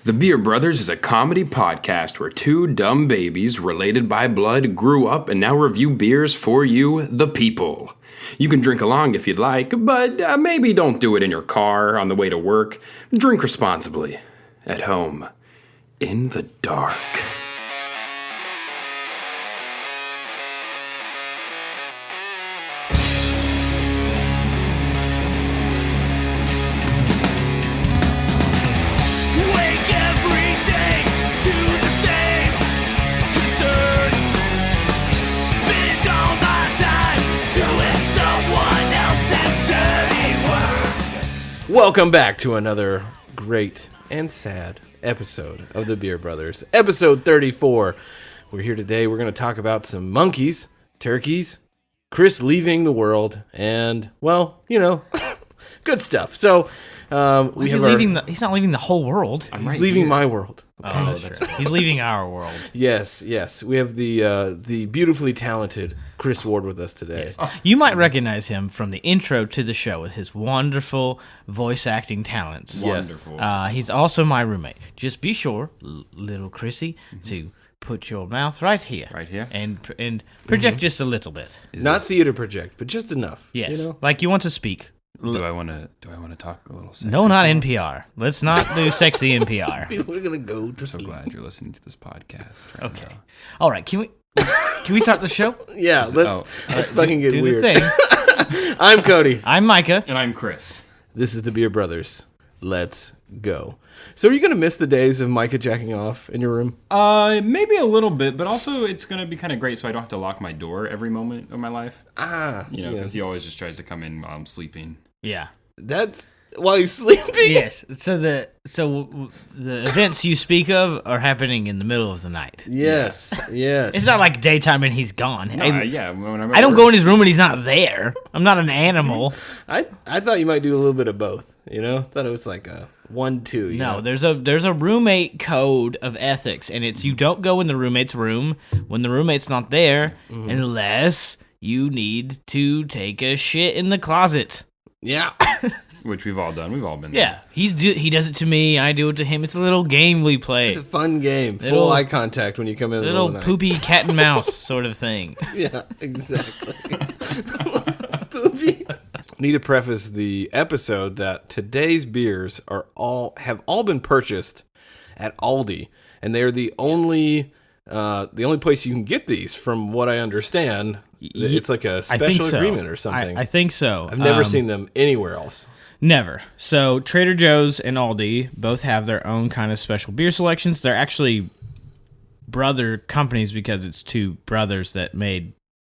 The Beer Brothers is a comedy podcast where two dumb babies related by blood grew up and now review beers for you, the people. You can drink along if you'd like, but maybe don't do it in your car on the way to work. Drink responsibly. At home. In the dark. Welcome back to another great and sad episode of the Beer Brothers. Episode 34. We're here today. We're going to talk about some monkeys, turkeys, Chris leaving the world, and, well, you know, good stuff. So, he's not leaving the whole world. He's leaving my world. Okay, oh, that's right. He's leaving our world. Yes. We have the beautifully talented Chris Ward with us today. Yes. You might recognize him from the intro to the show with his wonderful voice acting talents. Wonderful. He's also my roommate. Just be sure, little Chrissy, to put your mouth right here. Right here? And project just a little bit. Not theater project, but just enough. Yes. You know? Like you want to speak. Do I want to talk a little sexy? No, not NPR. Let's not do sexy NPR. People are going to go to so sleep. Glad you're listening to this podcast right Okay. now. All right, can we start the show? Yeah, let's fucking get do weird. The thing. I'm Cody. I'm Micah. And I'm Chris. This is the Beer Brothers. Let's go. So are you going to miss the days of Micah jacking off in your room? Maybe a little bit, but also it's going to be kind of great so I don't have to lock my door every moment of my life. You know, because he always just tries to come in while I'm sleeping. Yeah. That's while he's sleeping? Yes. So the events you speak of are happening in the middle of the night. Yes. It's not like daytime and he's gone. No, when I don't go in his room and he's not there. I'm not an animal. I thought you might do a little bit of both, you know? Thought it was like a 1-2, No, there's a roommate code of ethics, and it's you don't go in the roommate's room when the roommate's not there unless you need to take a shit in the closet. Yeah. Which we've all done. We've all been there. Yeah. He does it to me, I do it to him. It's a little game we play. It's a fun game. Full eye contact when you come in the middle of the night. Poopy cat and mouse sort of thing. Yeah, exactly. Poopy. Need to preface the episode that today's beers have all been purchased at Aldi, and they're the only place you can get these, from what I understand. It's like a special agreement or something. I think so. I've never seen them anywhere else. Never. So Trader Joe's and Aldi both have their own kind of special beer selections. They're actually brother companies because it's two brothers that made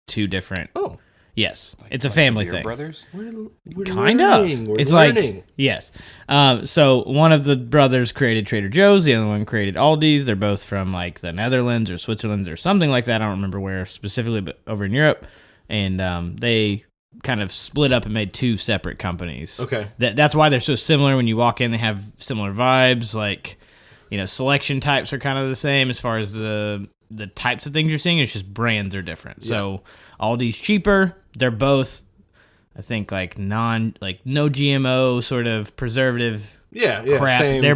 two different. Oh. Yes, it's a family Beer thing. Brothers? We're kind learning. of. We're it's learning. like yes. So one of the brothers created Trader Joe's, the other one created Aldi's. They're both from like the Netherlands or Switzerland or something like that. I don't remember where specifically, but over in Europe, and they kind of split up and made two separate companies. Okay, that's why they're so similar. When you walk in, they have similar vibes. Like, you know, selection types are kind of the same as far as the types of things you're seeing. It's just brands are different. Yeah. So Aldi's cheaper. They're both, I think, like no GMO sort of preservative crap. Same. They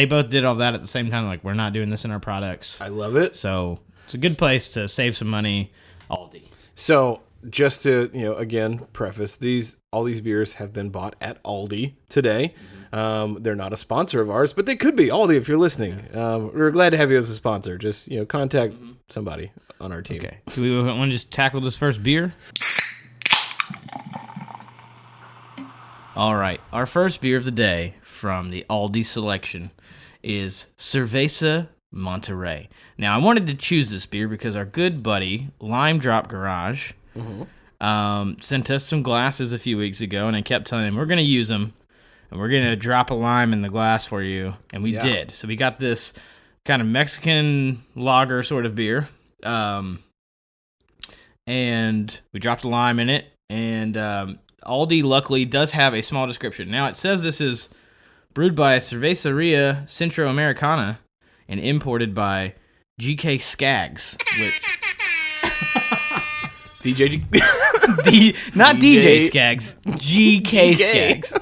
both did all that at the same time. Like, we're not doing this in our products. I love it. So it's a good place to save some money. Aldi. So just to again preface, all these beers have been bought at Aldi today. They're not a sponsor of ours, but they could be. Aldi, if you're listening, we're glad to have you as a sponsor. Just contact somebody on our team. Okay. Do we want to just tackle this first beer? All right. Our first beer of the day from the Aldi selection is Cerveza Monterey. Now, I wanted to choose this beer because our good buddy, Lime Drop Garage, sent us some glasses a few weeks ago, and I kept telling him, we're going to use them, and we're going to drop a lime in the glass for you, and we did. So we got this kind of Mexican lager sort of beer, and we dropped a lime in it, and Aldi, luckily, does have a small description. Now, it says this is brewed by Cerveceria Centro Americana and imported by GK Skaggs, which... not DJ Skaggs, GK Skaggs.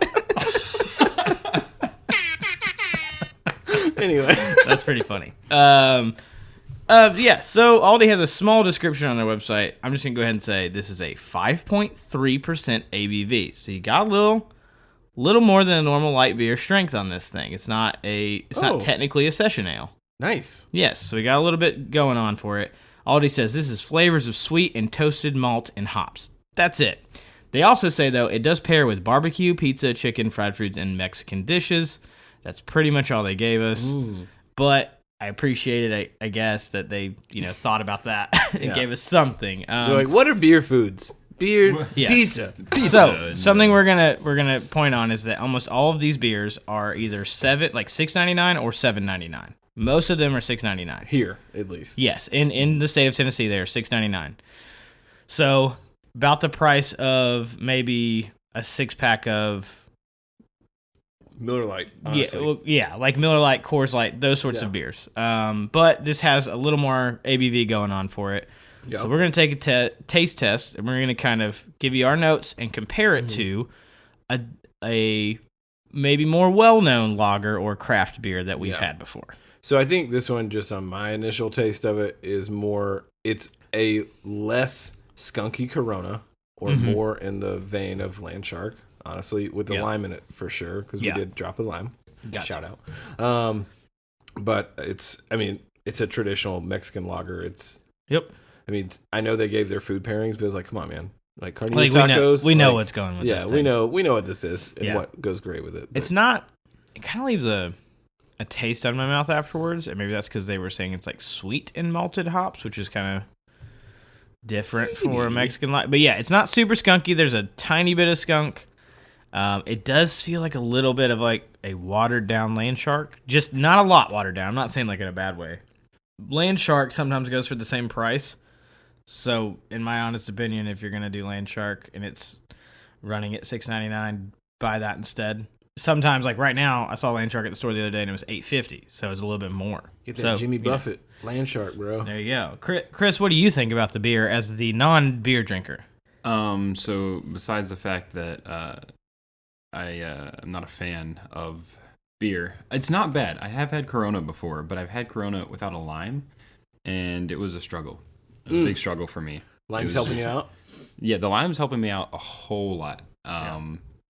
Anyway. That's pretty funny. Yeah, so Aldi has a small description on their website. I'm just going to go ahead and say this is a 5.3% ABV. So you got a little more than a normal light beer strength on this thing. It's not not technically a session ale. Nice. Yes, so we got a little bit going on for it. Aldi says this is flavors of sweet and toasted malt and hops. That's it. They also say, though, it does pair with barbecue, pizza, chicken, fried foods, and Mexican dishes. That's pretty much all they gave us. Ooh. But I appreciated it, I guess, that they thought about that and gave us something. They're like, what are beer foods? Beer, yes. pizza. So something we're gonna point on is that almost all of these beers are either $6.99 or $7.99. Most of them are $6.99 here, at least. Yes, in the state of Tennessee, they are $6.99. So about the price of maybe a 6-pack of Miller Lite, honestly. like Miller Lite, Coors Light, those sorts of beers. But this has a little more ABV going on for it. Yep. So we're going to take a taste test, and we're going to kind of give you our notes and compare it to a maybe more well-known lager or craft beer that we've had before. So I think this one, just on my initial taste of it, it's a less skunky Corona, or more in the vein of Land Shark, honestly, with the lime in it for sure, because we did drop a lime. Gotcha. Shout out. But it's a traditional Mexican lager. I know they gave their food pairings, but it was like, come on, man. Like carne tacos. We know what's going with this thing. we know what this is and what goes great with it. But it kind of leaves a taste on my mouth afterwards, and maybe that's because they were saying it's like sweet and malted hops, which is kind of different for a Mexican light. But yeah, it's not super skunky. There's a tiny bit of skunk. It does feel like a little bit of like a watered down Land Shark, just not a lot watered down. I'm not saying like in a bad way. Land Shark sometimes goes for the same price. So, in my honest opinion, if you're going to do Land Shark and it's running at $6.99, buy that instead. Sometimes, like right now, I saw Land Shark at the store the other day and it was $8.50, so it was a little bit more. Get that Jimmy Buffett Land Shark, bro. There you go. Chris, what do you think about the beer as the non-beer drinker? So, besides the fact that I'm not a fan of beer, it's not bad. I have had Corona before, but I've had Corona without a lime, and it was a struggle. It was a big struggle for me. Lime's helping you out? Yeah, the lime's helping me out a whole lot.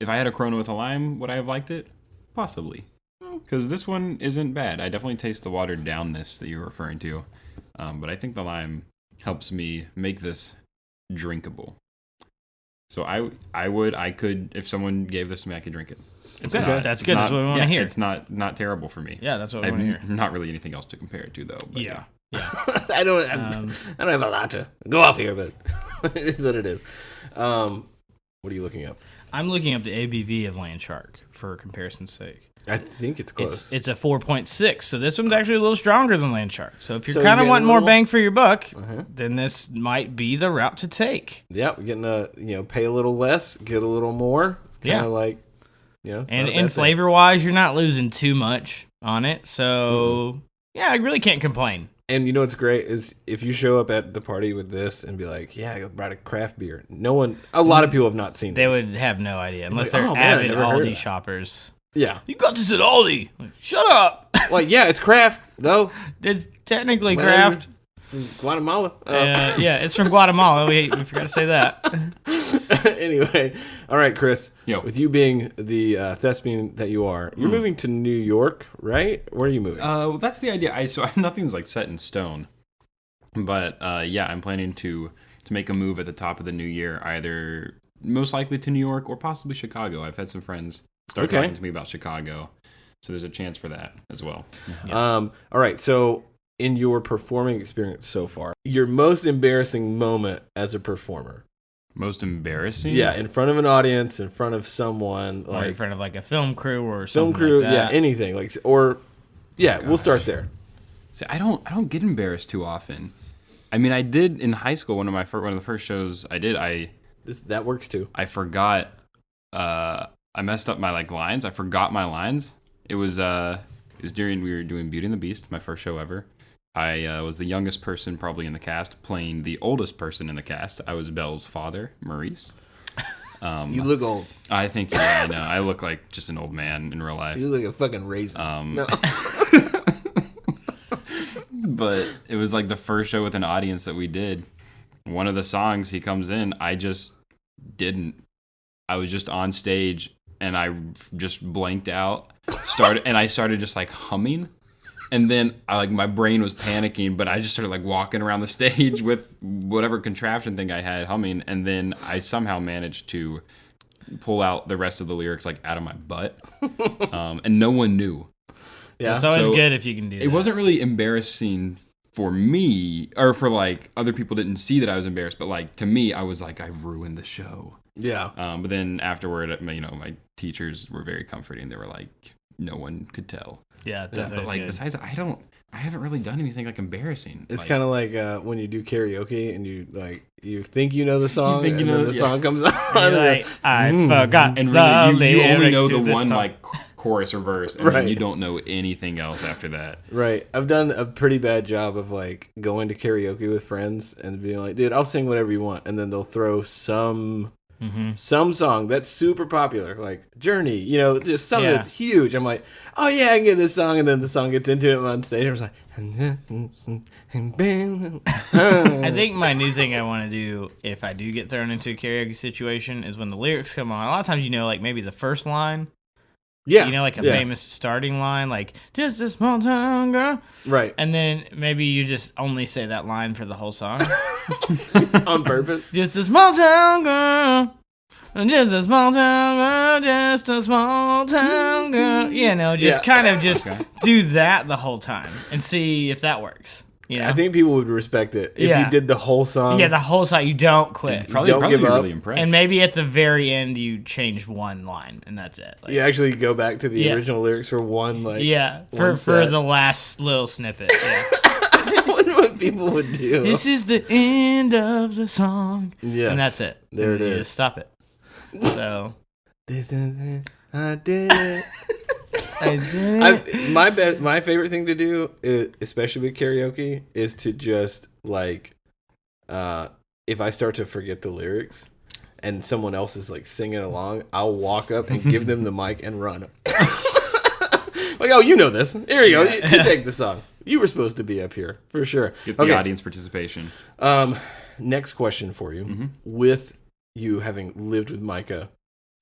If I had a Corona with a lime, would I have liked it? Possibly. Because this one isn't bad. I definitely taste the watered downness that you're referring to. But I think the lime helps me make this drinkable. So I could, if someone gave this to me, I could drink it. That's good. That's what we want to hear. It's not terrible for me. Yeah, that's what we want to hear. Not really anything else to compare it to, though. But yeah. I don't have a lot to go off here, but it is what it is. What are you looking up? I'm looking up the ABV of Land Shark for comparison's sake. I think it's close. It's a 4.6, so this one's actually a little stronger than Land Shark. So if you're kind of wanting more bang for your buck, then this might be the route to take. Yeah, we're getting pay a little less, get a little more. It's kind of like, and flavor-wise, you're not losing too much on it. So, I really can't complain. And you know what's great is if you show up at the party with this and be like, I brought a craft beer. A lot of people have not seen this. They would have no idea unless they're avid Aldi shoppers. Yeah. You got this at Aldi. Like, shut up. Well, yeah, it's craft, though. It's technically craft. From Guatemala. It's from Guatemala. We forgot to say that. Anyway, all right, Chris. Yo. With you being the thespian that you are, you're moving to New York, right? Where are you moving? Well, that's the idea. Nothing's like set in stone, but I'm planning to make a move at the top of the new year, either most likely to New York or possibly Chicago. I've had some friends start talking to me about Chicago, so there's a chance for that as well. Yeah. All right, so in your performing experience so far, your most embarrassing moment as a performer? Most embarrassing? Yeah, in front of an audience, in front of someone, or in front of like a film crew or something. Film crew, like that. Anything we'll start there. See, I don't get embarrassed too often. I mean, I did in high school. One of the first shows I did, that works too. I forgot. I messed up my lines. I forgot my lines. It was during we were doing Beauty and the Beast, my first show ever. I was the youngest person probably in the cast, playing the oldest person in the cast. I was Belle's father, Maurice. You look old. I think, I know. I look like just an old man in real life. You look like a fucking raisin. No. but it was like the first show with an audience that we did. One of the songs he comes in, I just didn't. I was just on stage and I just blanked out. I started just like humming. And then my brain was panicking, but I just started like walking around the stage with whatever contraption thing I had humming, and then I somehow managed to pull out the rest of the lyrics like out of my butt, and no one knew. Yeah, it's always good if you can do that. It wasn't really embarrassing for me, or for like other people didn't see that I was embarrassed, but like to me, I was like, I've ruined the show. Yeah. But then afterward, my teachers were very comforting. They were like, no one could tell. Yeah, that's but like good. Besides, I haven't really done anything like embarrassing. It's kind of like when you do karaoke and you think you know the song, and then the song comes on. And you're like, I forgot. And really, you only know the one song. like chorus or verse, and then you don't know anything else after that. Right. I've done a pretty bad job of like going to karaoke with friends and being like, dude, I'll sing whatever you want, and then they'll throw some song that's super popular, like Journey, just something that's huge. I'm like, oh yeah, I can get this song, and then the song gets into it on stage. I was like, I think my new thing I want to do if I do get thrown into a karaoke situation is when the lyrics come on. A lot of times, like maybe the first line. Yeah. Like a famous starting line, like, just a small town girl. Right. And then maybe you just only say that line for the whole song. On purpose. Just a small town girl. Just a small town girl. Just a small town girl. Kind of just do that the whole time and see if that works. I think people would respect it if you did the whole song. Yeah, the whole song. You don't quit. Probably give up. Really impressed. And maybe at the very end you change one line and that's it. You actually go back to the original lyrics for one for the last little snippet. Yeah. I wonder what people would do. This is the end of the song. Yes. And that's it. There it is. Just stop it. So this is it. I did it. I did it. My favorite thing to do, especially with karaoke, is to just like, if I start to forget the lyrics, and someone else is like singing along, I'll walk up and give them the mic and run. Like, oh, you know this. Here you go. You take the song. You were supposed to be up here for sure. Get the audience participation. Next question for you. Mm-hmm. With you having lived with Micah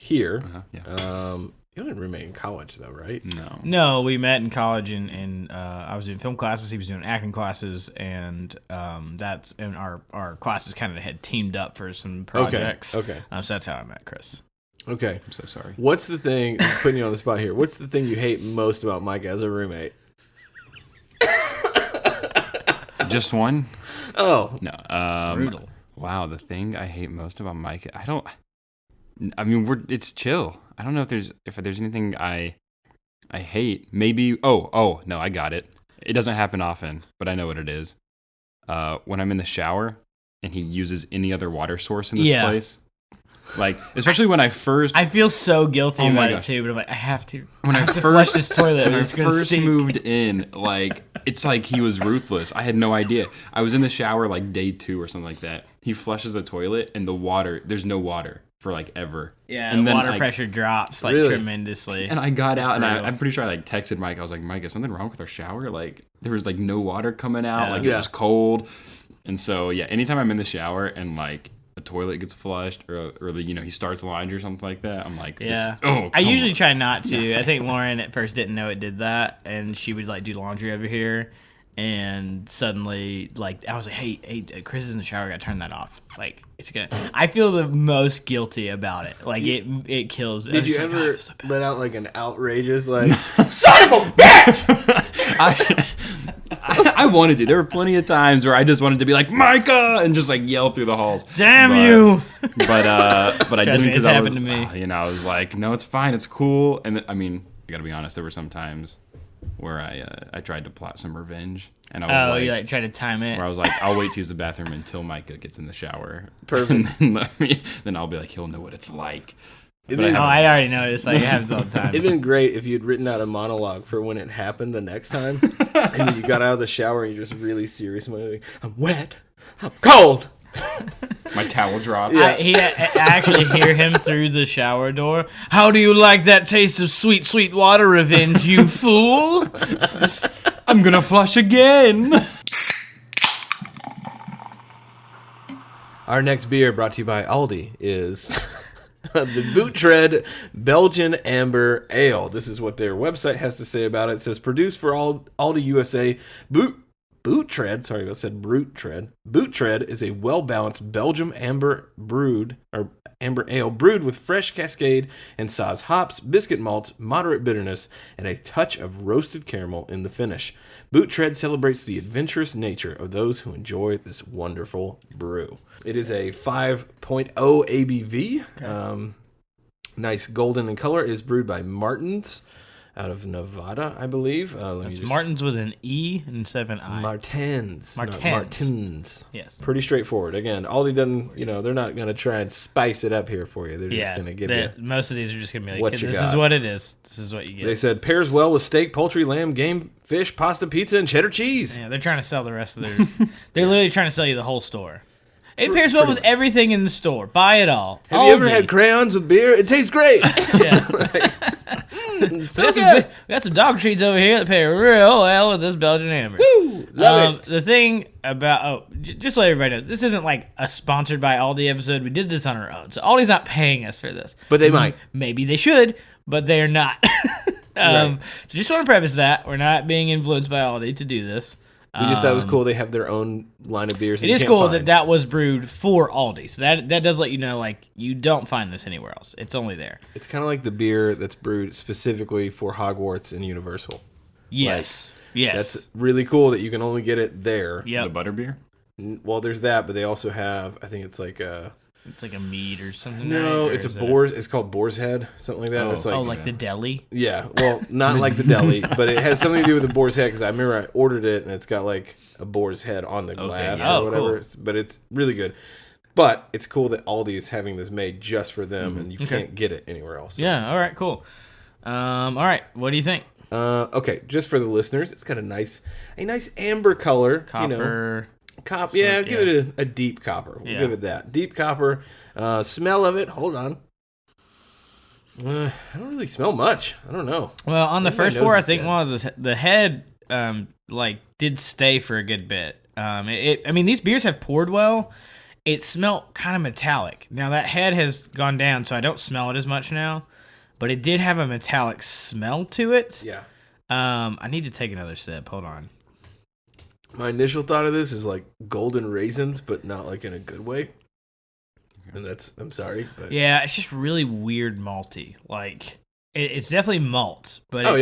here, you didn't roommate in college, though, right? No, we met in college, and I was doing film classes. He was doing acting classes, and our classes kind of had teamed up for some projects. Okay. So that's how I met Chris. Okay. I'm so sorry. What's the thing? I'm putting you on the spot here. What's the thing you hate most about Mike as a roommate? Just one? Oh no. Brutal. Wow, the thing I hate most about Mike. It's chill. I don't know if there's anything I hate. Maybe no, I got it. It doesn't happen often, but I know what it is. When I'm in the shower and he uses any other water source in this place. Like, especially when I feel so guilty about it too, but I'm like, I have to flush this toilet. When I first moved in, like, it's like he was ruthless. I had no idea. I was in the shower like day 2 or something like that. He flushes the toilet and there's no water for like ever. Yeah, and water pressure drops like tremendously. And I got out and I'm pretty sure I like texted Mike. I was like, Mike, is something wrong with our shower? Like, there was like no water coming out. It was cold. And so anytime I'm in the shower and like a toilet gets flushed or he starts laundry or something like that, I'm like, I usually try not to. I think Lauren at first didn't know it did that, and she would like do laundry over here, and suddenly like I was like, hey, Chris is in the shower, I gotta turn that off. Like, it's good. I feel the most guilty about it. Like, it kills me. Did you ever let out like an outrageous like son of a bitch? I wanted to. There were plenty of times where I just wanted to be like, Micah, and just like yell through the halls. Damn you! But I didn't, because it happened to me. I was like, no, it's fine, it's cool. And I gotta be honest, there were some times where I tried to plot some revenge, and I was you tried to time it. Where I was like, I'll wait to use the bathroom until Micah gets in the shower. Perfect. And then I'll be like, he'll know what it's like. I already noticed. Like, it happens all the time. It'd been great if you'd written out a monologue for when it happened the next time, and then you got out of the shower and you're just really serious. Like, I'm wet. I'm cold. My towel dropped. I actually hear him through the shower door. How do you like that taste of sweet, sweet water revenge, you fool? I'm gonna flush again. Our next beer brought to you by Aldi is the Boot Tread Belgian Amber Ale. This is what their website has to say about it. It says, produced for Aldi USA, Boot Tread, sorry, I said Brute Tread. Boot Tread is a well-balanced Belgium amber ale brewed with fresh Cascade and Saaz hops, biscuit malt, moderate bitterness, and a touch of roasted caramel in the finish. Boot Tread celebrates the adventurous nature of those who enjoy this wonderful brew. It is a 5.0 ABV. Okay. Nice golden in color. It is brewed by Martin's out of Nevada, I believe. Martin's with an E instead of an I. Martins. Yes. Pretty straightforward. Again, Aldi doesn't, they're not going to try and spice it up here for you. They're just going to give you. Most of these are just going to be like, what this is what it is. This is what you get. They said pairs well with steak, poultry, lamb, game, fish, pasta, pizza, and cheddar cheese. Yeah, they're trying to sell the rest of their. They're literally trying to sell you the whole store. It pairs well with everything in the store. Buy it all. Have you ever had crayons with beer? It tastes great. Yeah. We got some dog treats over here that pair real well with this Belgian amber. Woo! Love it. The thing about just so everybody knows, this isn't like a sponsored by Aldi episode. We did this on our own, so Aldi's not paying us for this. But they might. Maybe they should, but they're not. Right. So just want to preface that we're not being influenced by Aldi to do this. We just thought it was cool. They have their own line of beers. It is cool that was brewed for Aldi. So that does let you know, like, you don't find this anywhere else. It's only there. It's kind of like the beer that's brewed specifically for Hogwarts and Universal. Yes. Yes. That's really cool that you can only get it there. Yeah. The butterbeer? Well, there's that, but they also have, I think it's like a... It's like a mead or something. No, right? it's a boar's. It's called Boar's Head, something like that. Oh, it's like, like the deli. Yeah, well, not like the deli, but it has something to do with the boar's head because I remember I ordered it and it's got like a boar's head on the glass or whatever. Cool. But it's really good. But it's cool that Aldi is having this made just for them, and you can't get it anywhere else. So. Yeah. All right. Cool. All right. What do you think? Okay, just for the listeners, it's got a nice amber color. Copper. Yeah, give it a deep copper. We'll give it that. Deep copper. Smell of it. Hold on. I don't really smell much. I don't know. Well, on the first pour, I think one of the head did stay for a good bit. I mean, these beers have poured well. It smelled kind of metallic. Now that head has gone down, so I don't smell it as much now. But it did have a metallic smell to it. Yeah. I need to take another sip. Hold on. My initial thought of this is like golden raisins, but not like in a good way. And I'm sorry. But. Yeah, it's just really weird malty. Like, it's definitely malt, but I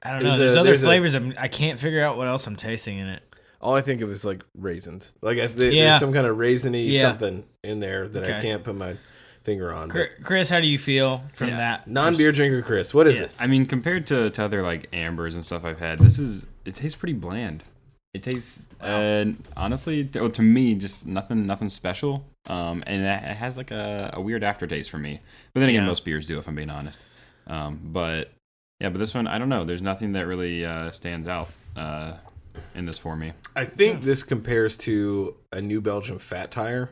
don't know. There's other flavors. I can't figure out what else I'm tasting in it. All I think of is like raisins. Like there's some kind of raisiny something in there that I can't put my finger on. Chris, how do you feel from that? Non-beer drinker Chris, what is it? I mean, compared to other like ambers and stuff I've had, it tastes pretty bland. It tastes, honestly, to me, just nothing special. And it has like a weird aftertaste for me. But then again, most beers do, if I'm being honest. But this one, I don't know. There's nothing that really stands out in this for me. I think this compares to a New Belgium Fat Tire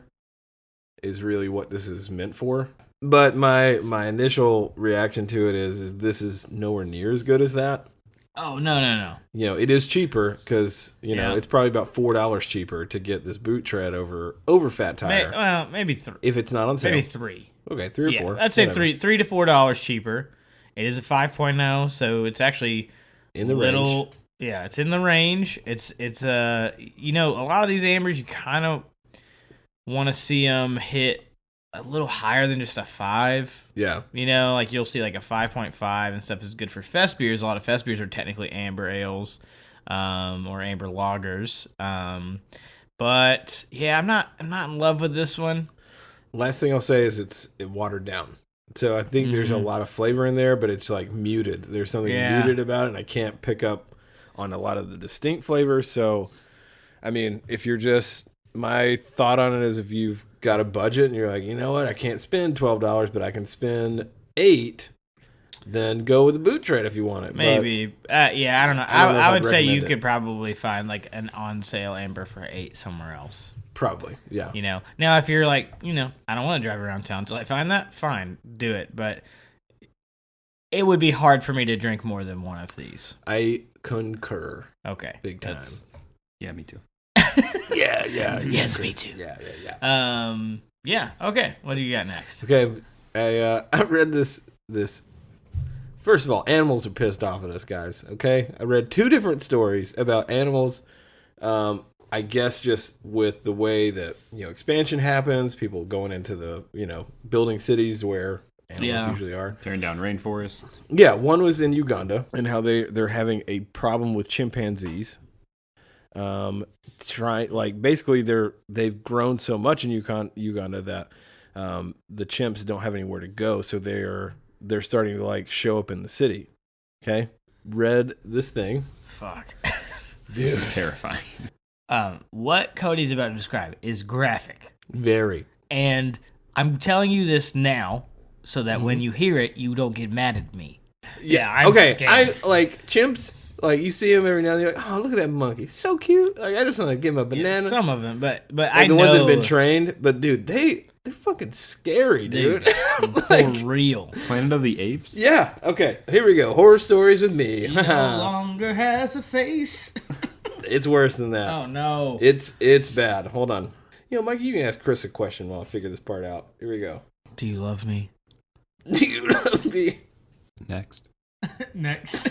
is really what this is meant for. But my initial reaction to it is this is nowhere near as good as that. Oh, no. It is cheaper because, it's probably about $4 cheaper to get this Boot Tread over Fat Tire. Maybe 3. If it's not on sale. Maybe 3. Okay, 3 or 4. I'd say $3 to $4 cheaper. It is a 5.0, so it's actually in the range. Yeah, it's in the range. It's a lot of these ambers, you kind of want to see them hit a little higher than just a 5. Yeah. Like you'll see like a 5.5 and stuff is good for fest beers. A lot of fest beers are technically amber ales or amber lagers. But yeah, I'm not in love with this one. Last thing I'll say is it watered down. So I think there's a lot of flavor in there, but it's like muted. There's something muted about it, and I can't pick up on a lot of the distinct flavors. So, I mean, my thought on it is if you've got a budget and you're like, you know what, I can't spend $12, but I can spend $8, then go with the Boot Tread if you want it. Maybe. I don't know. I would say you could probably find like an on sale amber for $8 somewhere else. Probably, yeah. Now if you're like, I don't want to drive around town until I find that, fine, do it. But it would be hard for me to drink more than one of these. I concur. Okay. Big time. Yeah, me too. Yeah. Yes, me too. Yeah. Yeah. Okay. What do you got next? Okay, I read this. First of all, animals are pissed off at us, guys. Okay, I read 2 different stories about animals. I guess just with the way that expansion happens, people going into the building cities where animals usually are. Tearing down rainforests. Yeah, one was in Uganda and how they're having a problem with chimpanzees. Basically they've grown so much in Uganda that the chimps don't have anywhere to go, so they're starting to show up in the city. Okay, read this thing. Fuck. This is terrifying. What Cody's about to describe is graphic, Very. and I'm telling you this now so that when you hear it, you don't get mad at me. Yeah, I'm okay. scared. I chimps. You see them every now and then. You're like, oh, look at that monkey, so cute. I just want to give him a banana. Some of them, but I the know ones that have been trained. But dude, they're fucking scary, dude. for real. Planet of the Apes? Yeah. Okay. Here we go. Horror stories with me. He no longer has a face. It's worse than that. Oh no. It's bad. Hold on. Mike, you can ask Chris a question while I figure this part out. Here we go. Do you love me? Do you love me? Next. Next.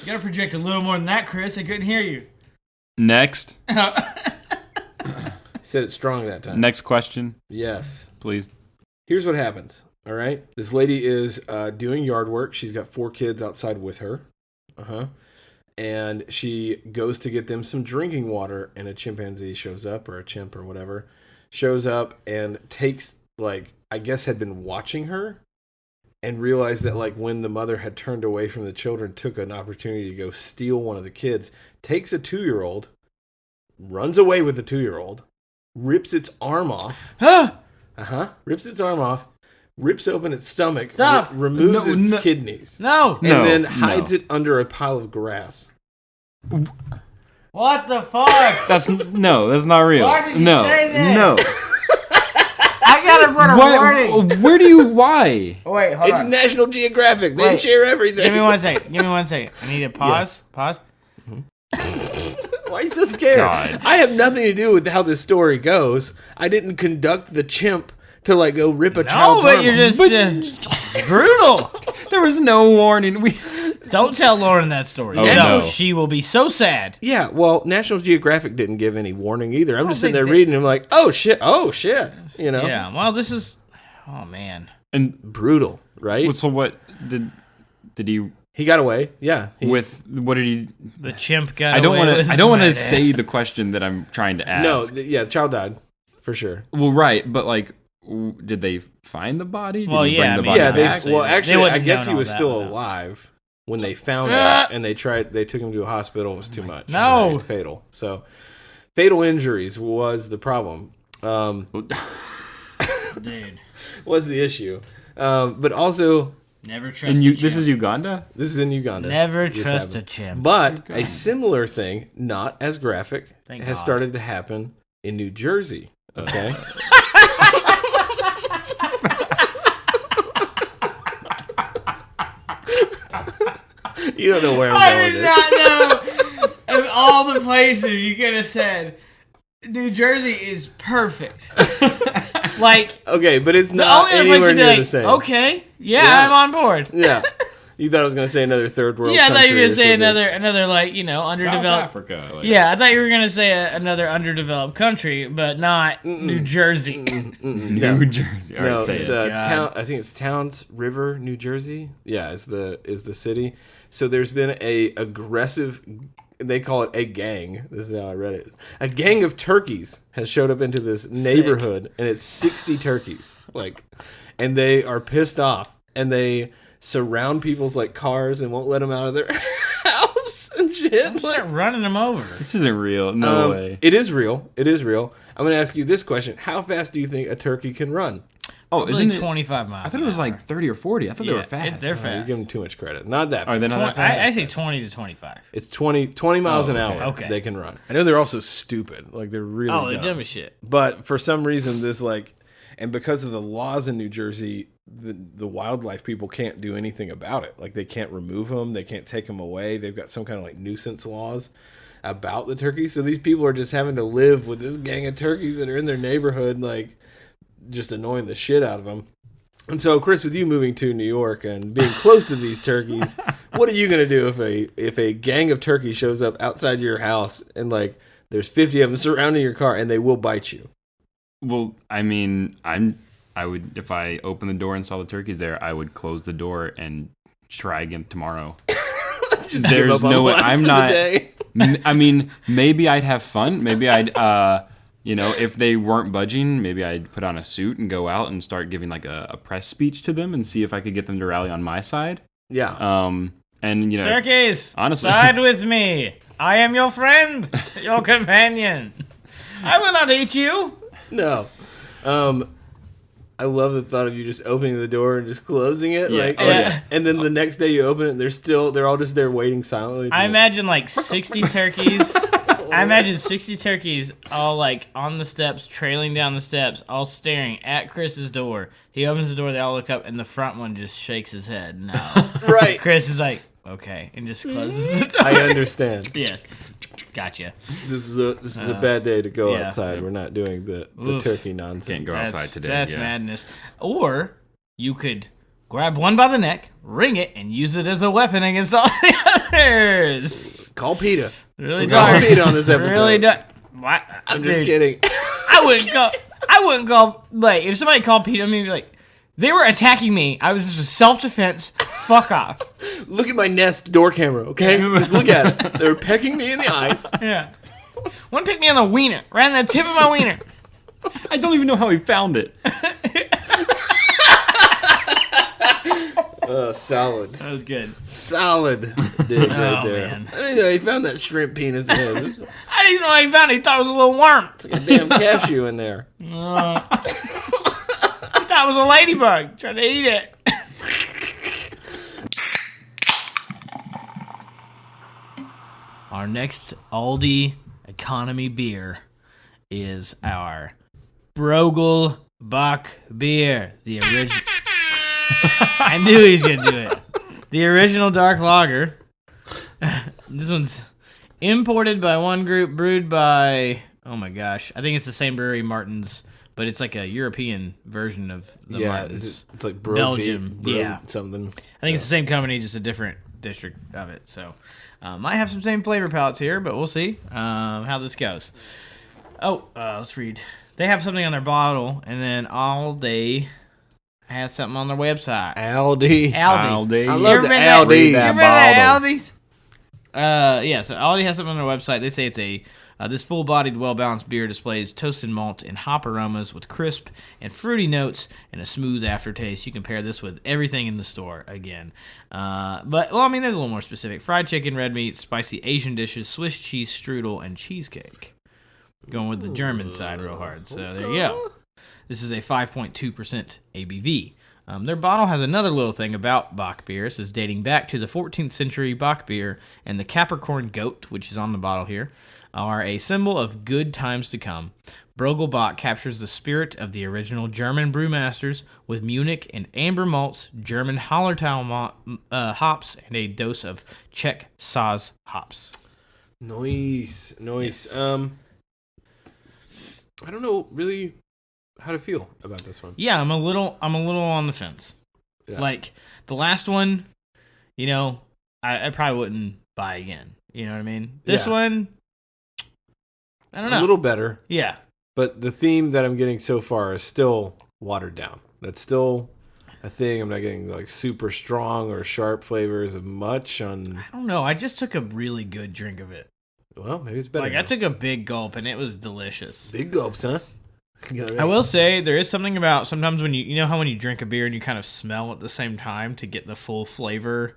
You gotta project a little more than that, Chris. I couldn't hear you. Next. Said it strong that time. Next question, Yes. please. Here's what happens. All right. This lady is doing yard work. She's got 4 kids outside with her. And she goes to get them some drinking water, and a chimpanzee shows up, or a chimp or whatever, shows up and takes, I guess had been watching her and realized that, when the mother had turned away from the children, took an opportunity to go steal one of the kids, takes a 2-year-old, runs away with the 2-year-old, rips its arm off. Rips its arm off, rips open its stomach, Stop. removes its kidneys. No. And then hides it under a pile of grass. What the fuck? That's not real. Why did you no, say this? No. I gotta put a warning. Where do you? Why? Wait, hold It's on. National Geographic. They Wait. share everything. Give me 1 second. I need to pause. Yes. Pause. Why are you so scared? God. I have nothing to do with how this story goes. I didn't conduct the chimp to go rip a No, child's but arm you're off. just brutal. There was no warning. Don't tell Lauren that story. Oh, No, no. she will be so sad. Yeah, well, National Geographic didn't give any warning either. I'm just sitting there think reading. I'm like, oh shit. Yeah. Well, this is. Oh man. And Brutal, right? so what did he? He got away. Yeah. What did he? The chimp got. I don't want to. I don't want to say the question that I'm trying to ask. No, the child died for sure. Well, right, but did they find the body? Did Well, he yeah, bring the I mean, body Yeah, back? They actually, wouldn't I have guess known he all was that still without- alive when they found him, and they took him to a hospital. It was too much. No. Right, fatal. So, fatal injuries was the problem. Dude. Was the issue, but also Never trust. And a this chimp. is Uganda. this is in Uganda. Never This trust a happened. chimp. But a similar thing, not as graphic, Thank has God. started to happen in New Jersey. Okay. You don't know where I'm I going. did with not know. Of all the places you could have said, New Jersey is perfect. Okay, but it's the not only other place anywhere you'd be near like, the same. okay, yeah, Yeah. I'm on board. Yeah. You thought I was going to say another third world Yeah, I country. thought you were or gonna say something. another South underdeveloped. Africa. Yeah, I thought you were gonna say another underdeveloped country, but not New Jersey. New Jersey. All right, No, say it's it. town. I think it's Towns River, New Jersey. Yeah, is the city. So there's been a aggressive. They call it a gang. This is how I read it. A gang of turkeys has showed up into this neighborhood, and it's 60 turkeys. And they are pissed off, and they surround people's cars and won't let them out of their house and shit. Start running them over. This isn't real. No way. It is real. It is real. I'm going to ask you this question: how fast do you think a turkey can run? Oh, isn't Like it? 25 miles. I thought it was 30 or 40. I thought they were fast. They're You fast. give them too much credit. Not that. Are they fast. not that fast? I say 20 to 25. It's 20 miles an hour. Okay. They can run. I know they're also stupid. They're really Oh, they're dumb. dumb as shit. But for some reason, this and because of the laws in New Jersey, the wildlife people can't do anything about it. They can't remove them. They can't take them away. They've got some kind of nuisance laws. about the turkeys. So these people are just having to live with this gang of turkeys that are in their neighborhood, like just annoying the shit out of them. And so, Chris, with you moving to New York and being close to these turkeys, what are you gonna do if a gang of turkeys shows up outside your house and like there's 50 of them surrounding your car and they will bite you? Well, I mean, I would, if I opened the door and saw the turkeys there, I would close the door and try again tomorrow. There's no way. I'm not. I mean, maybe I'd have fun. Maybe I'd, if they weren't budging, maybe I'd put on a suit and go out and start giving like a press speech to them and see if I could get them to rally on my side. Yeah. And turkeys, honestly, side with me. I am your friend, your companion. I will not eat you. No. I love the thought of you just opening the door and just closing it. Yeah. And then the next day you open it and they're all just there waiting silently. I imagine like 60 turkeys. I imagine 60 turkeys all like on the steps, trailing down the steps, all staring at Chris's door. He opens the door, they all look up, and the front one just shakes his head. No. Right. Chris is like, okay, and just closes the door. I understand. Yes. Gotcha. This is a bad day to go yeah. outside. We're not doing the turkey nonsense. Can't go outside today. That's madness. Or you could grab one by the neck, ring it, and use it as a weapon against all the others. Call PETA. Really Call dark. PETA on this episode. Really dark. What? I'm just kidding. I wouldn't call, like, if somebody called PETA, I'd be like, they were attacking me. I was just self-defense. Fuck off. Look at my Nest door camera, okay? Just look at it. They're pecking me in the eyes. Yeah. One picked me on the wiener, right on the tip of my wiener. I don't even know how he found it. Solid. That was good. Solid dig right there. Man. I didn't know he found that shrimp penis in there. It's I didn't even know how he found it. He thought it was a little worm. like a damn cashew in there. He thought it was a ladybug. Trying to eat it. Our next Aldi economy beer is our Brogel Bach beer. The original. I knew he was going to do it. The original dark lager. This one's imported by one group, brewed by, oh my gosh, I think it's the same brewery, Martin's, but it's like a European version of the Martin's. It's like Belgium, something. I think it's the same company, just a different district of it. So, might have some same flavor palettes here, but we'll see how this goes. Oh, let's read. They have something on their bottle, and then Aldi has something on their website. Aldi. I love you the Aldi. Aldi. You ever been to Aldi's? Yeah, so Aldi has something on their website. They say it's a this full-bodied, well-balanced beer displays toasted malt and hop aromas with crisp and fruity notes and a smooth aftertaste. You can pair this with everything in the store again. There's a little more specific. Fried chicken, red meat, spicy Asian dishes, Swiss cheese strudel, and cheesecake. Going with the German side real hard. So there you go. This is a 5.2% ABV. Their bottle has another little thing about Bock beer. This is dating back to the 14th century. Bock beer and the Capricorn goat, which is on the bottle here, are a symbol of good times to come. Brogel Bock captures the spirit of the original German brewmasters with Munich and amber malts, German Hallertau hops, and a dose of Czech Saaz hops. Nice. Yes. I don't know really how to feel about this one. Yeah, I'm a little on the fence. Yeah. Like the last one, I probably wouldn't buy again. You know what I mean? This one, I don't know. A little better. Yeah. But the theme that I'm getting so far is still watered down. That's still a thing. I'm not getting like super strong or sharp flavors of much on. I don't know. I just took a really good drink of it. Well, maybe it's better. Like now. I took a big gulp and it was delicious. Big gulps, huh? I will say there is something about sometimes when you know how when you drink a beer and you kind of smell at the same time to get the full flavor.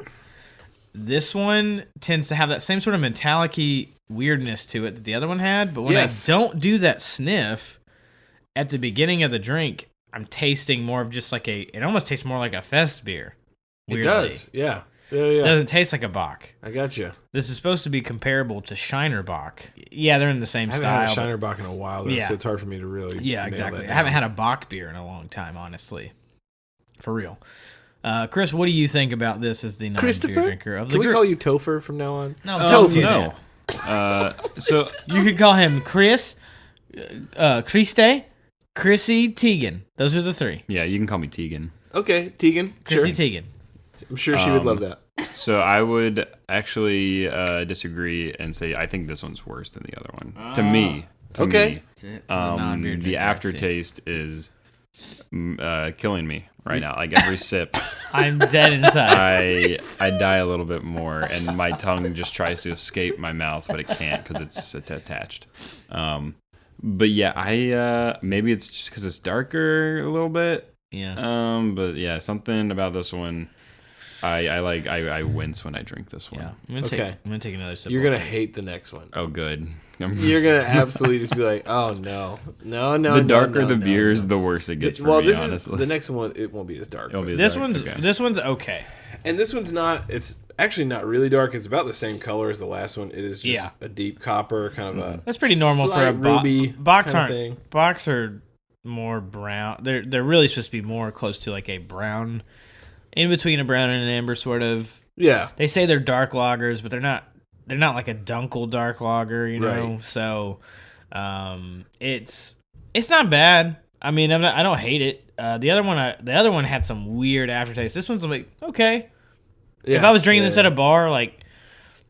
This one tends to have that same sort of metallic-y weirdness to it that the other one had, but when I don't do that sniff at the beginning of the drink, I'm tasting more of just like it almost tastes more like a fest beer. Weirdly. It does, yeah. It doesn't taste like a Bock. I got you. This is supposed to be comparable to Shiner Bock. Yeah, they're in the same style. I haven't had a Shiner Bock in a while, though, so it's hard for me to really nail exactly. that I haven't had a Bock beer in a long time, honestly. For real. Chris, what do you think about this as the non-beer drinker of the Can group? we call you Topher from now on? No, Topher. no. So You could call him Chris, Christy, Chrissy, Teigen. Those are the three. yeah, you can call me Tegan. Okay, Tegan. Chrissy Sure. Teigen. I'm sure she would love that. So I would actually disagree and say I think this one's worse than the other one. To me. Okay. The aftertaste is killing me right now. Like every sip, I'm dead inside. I die a little bit more, and my tongue just tries to escape my mouth, but it can't because it's attached. But yeah, I maybe it's just because it's darker a little bit. Yeah. But yeah, something about this one. I wince when I drink this one. Yeah. I'm gonna take another sip. You're gonna hate the next one. Oh, good. You're gonna absolutely just be like, oh no. The darker the beers, the worse it gets for me, honestly. The next one, it won't be as dark. This one's okay. And this one's not. It's actually not really dark. It's about the same color as the last one. It is just a deep copper, kind of a. That's pretty normal for a ruby box. kind of thing. Box are more brown. They're really supposed to be more close to like a brown, in between a brown and an amber sort of. Yeah. They say they're dark lagers, but they're not. They're not like a Dunkel dark lager, you know. Right. So, it's not bad. I mean, I don't hate it. The other one had some weird aftertaste. This one's like okay. Yeah. If I was drinking this at a bar, like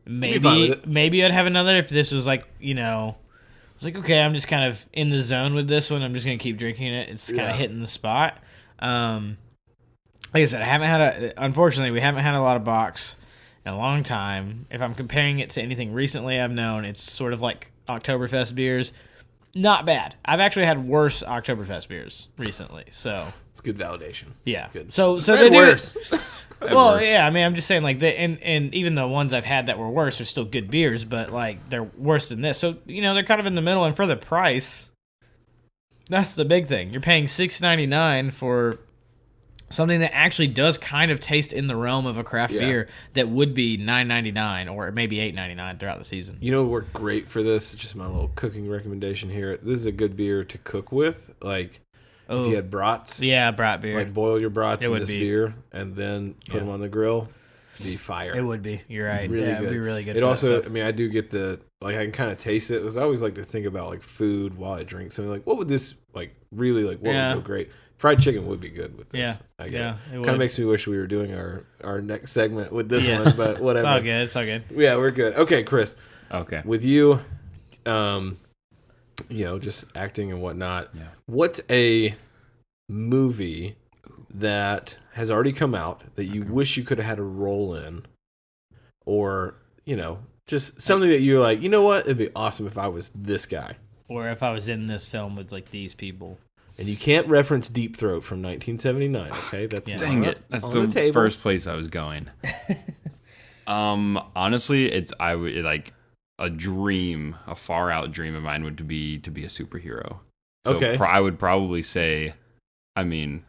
be fine with it. maybe I'd have another. If this was like it's like okay, I'm just kind of in the zone with this one. I'm just gonna keep drinking it. It's kind of hitting the spot. Like I said, unfortunately, we haven't had a lot of box in a long time. If I'm comparing it to anything recently I've known, it's sort of like Oktoberfest beers. Not bad. I've actually had worse Oktoberfest beers recently, so It's good validation. yeah. Good. So I've they had do worse. well, yeah. I mean, I'm just saying like and even the ones I've had that were worse are still good beers, but like they're worse than this. So they're kind of in the middle, and for the price, that's the big thing. You're paying $6.99 for something that actually does kind of taste in the realm of a craft beer that would be $9.99 or maybe $8.99 throughout the season. You know what worked great for this? It's just my little cooking recommendation here. This is a good beer to cook with. Like, if you had brats. Yeah, brat beer. Like, boil your brats It in would this be. beer and then put them on the grill. Be fire. It would be. You're right. Really yeah, good. It'd be really good. It for also, that stuff. I mean, I do get the, like, I can kind of taste it. I always like to think about, like, food while I drink something. Like, what would this, like, really, like, what would go great? Fried chicken would be good with this. Yeah. I get it. It Kind of makes me wish we were doing our next segment with this one, but whatever. It's all good. Yeah, we're good. Okay, Chris. Okay. With you, just acting and whatnot. Yeah. What's a movie that has already come out that you wish you could have had a role in, or just something that you're like, you know what, it'd be awesome if I was this guy, Or if I was in this film with like these people. and you can't reference Deep Throat from 1979. Okay, that's Dang it! That's on the the table. first place I was going. Honestly, I would like a dream, a far out dream of mine would be to be a superhero. So Okay. I would probably say, I mean,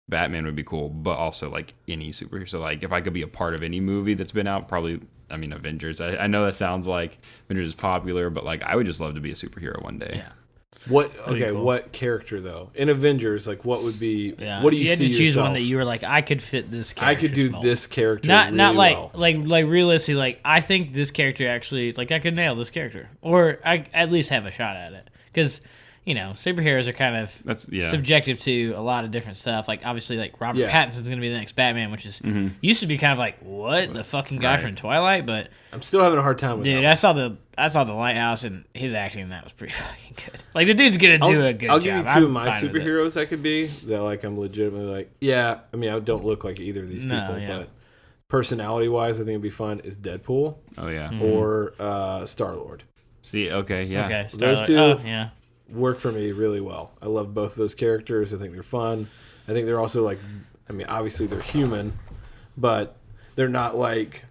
Batman would be cool, but also like any superhero. So like if I could be a part of any movie that's been out, probably. I mean, Avengers. I know that sounds like Avengers is popular, but like I would just love to be a superhero one day. Yeah. What character though in Avengers? Like, what would be? Yeah. What do you had see to choose yourself? one that you were like, I could fit this character. I could do this character. Not really like well. like realistically, like I think this character actually like I could nail this character, or I at least have a shot at it, because superheroes are kind of subjective to a lot of different stuff. Like obviously, like Robert Pattinson's going to be the next Batman, which is used to be kind of like what the fucking guy from Twilight, but I'm still having a hard time with dude, that. I saw the Lighthouse, and his acting in that was pretty fucking good. Like the dude's gonna do a good I'll job. give you two of my superheroes I could be that like I'm legitimately like, yeah, I mean I don't look like either of these people, but personality wise I think it'd be fun is Deadpool Oh yeah. or Star-Lord. See, okay, yeah. Okay, Those Starlight. two yeah. work for me really well. I love both of those characters. I think they're fun. I think they're also like, I mean obviously they're human, but they're not like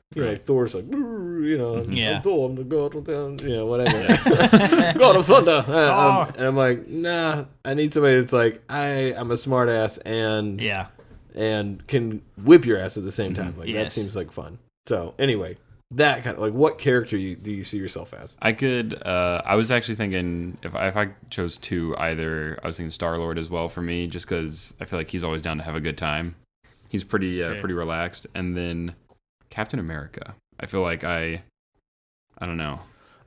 Thor's like, I'm Thor, I'm the god of thunder, whatever. God of thunder. And I'm like, nah, I need somebody that's like, I'm a smart ass and can whip your ass at the same time. Like that seems like fun. So anyway, that kind of like, what character do you see yourself as? I could. I was actually thinking if I chose two, either I was thinking Star-Lord as well for me, just because I feel like he's always down to have a good time. He's pretty relaxed, and then Captain America. I feel like I don't know.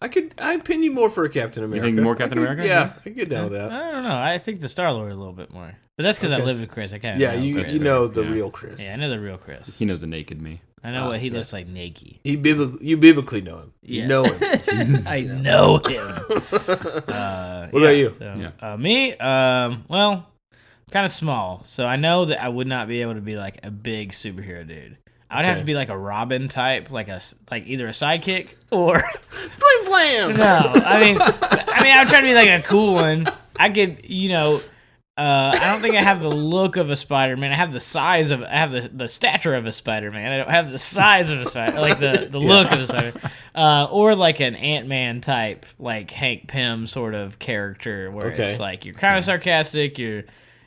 I'd pin you more for a Captain America. You think more Captain America? Yeah, I could get down with that. I don't know. I think the Star-Lord a little bit more. But that's because I live with Chris. I kind of Yeah, know you Chris. know the real Chris. Yeah, I know the real Chris. He knows the naked me. I know what he looks like naked. You biblically know him. Yeah. You know him. I know him. What about you? So, me? Well, kind of small. So I know that I would not be able to be like a big superhero dude. I would have to be like a Robin type, like either a sidekick or Flim flam. no. I mean, I would try to be like a cool one. I could, I don't think I have the look of a Spider-Man. I have the stature of a Spider-Man. I don't have the size of a Spider, like the look of a Spider-Man. Or like an Ant-Man type, like Hank Pym sort of character, where it's like you're kind of sarcastic.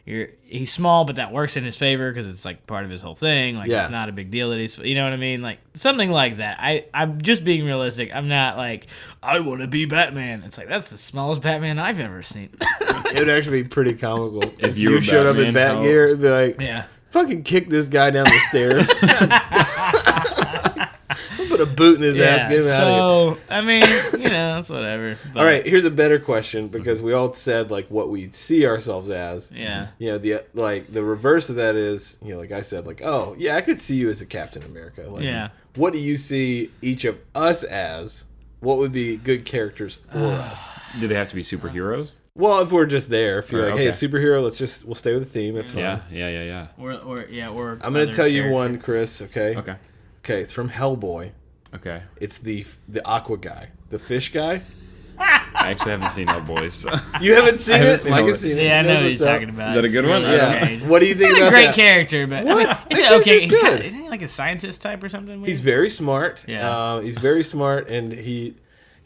He's small, but that works in his favor because it's like part of his whole thing. Like it's not a big deal that he's, you know what I mean? Like something like that. I'm just being realistic. I'm not like I want to be Batman. It's like that's the smallest Batman I've ever seen. It would actually be pretty comical If you you were showed up in Batman, bat gear. It'd be like, Yeah. fucking kick this guy down the stairs. Put a boot in his ass. Get him out of here. So I mean, it's whatever. But, All right, here's a better question because we all said like what we see ourselves as. Yeah. The reverse of that is, like I said, like, oh yeah, I could see you as a Captain America. Like, Yeah. What do you see each of us as? What would be good characters for us? Do they have to be superheroes? Well, if we're just there, if you're like, hey, okay. superhero, we'll stay with the theme. That's fine. Yeah. Or I'm gonna tell you one, Chris. Okay. Okay. It's from Hellboy. Okay. It's the aqua guy, the fish guy. I actually haven't seen Hellboy. So. You haven't seen haven't it? seen Mike Hellboy. has seen it. Yeah, I He know knows what he's what's up. talking about. Is that a It's good one? really Yeah. strange. What do you think He's a about great that? character, but What? I mean, That okay. character's good. Isn't he like a scientist type or something? Weird? He's very smart. Yeah. He's very smart, and he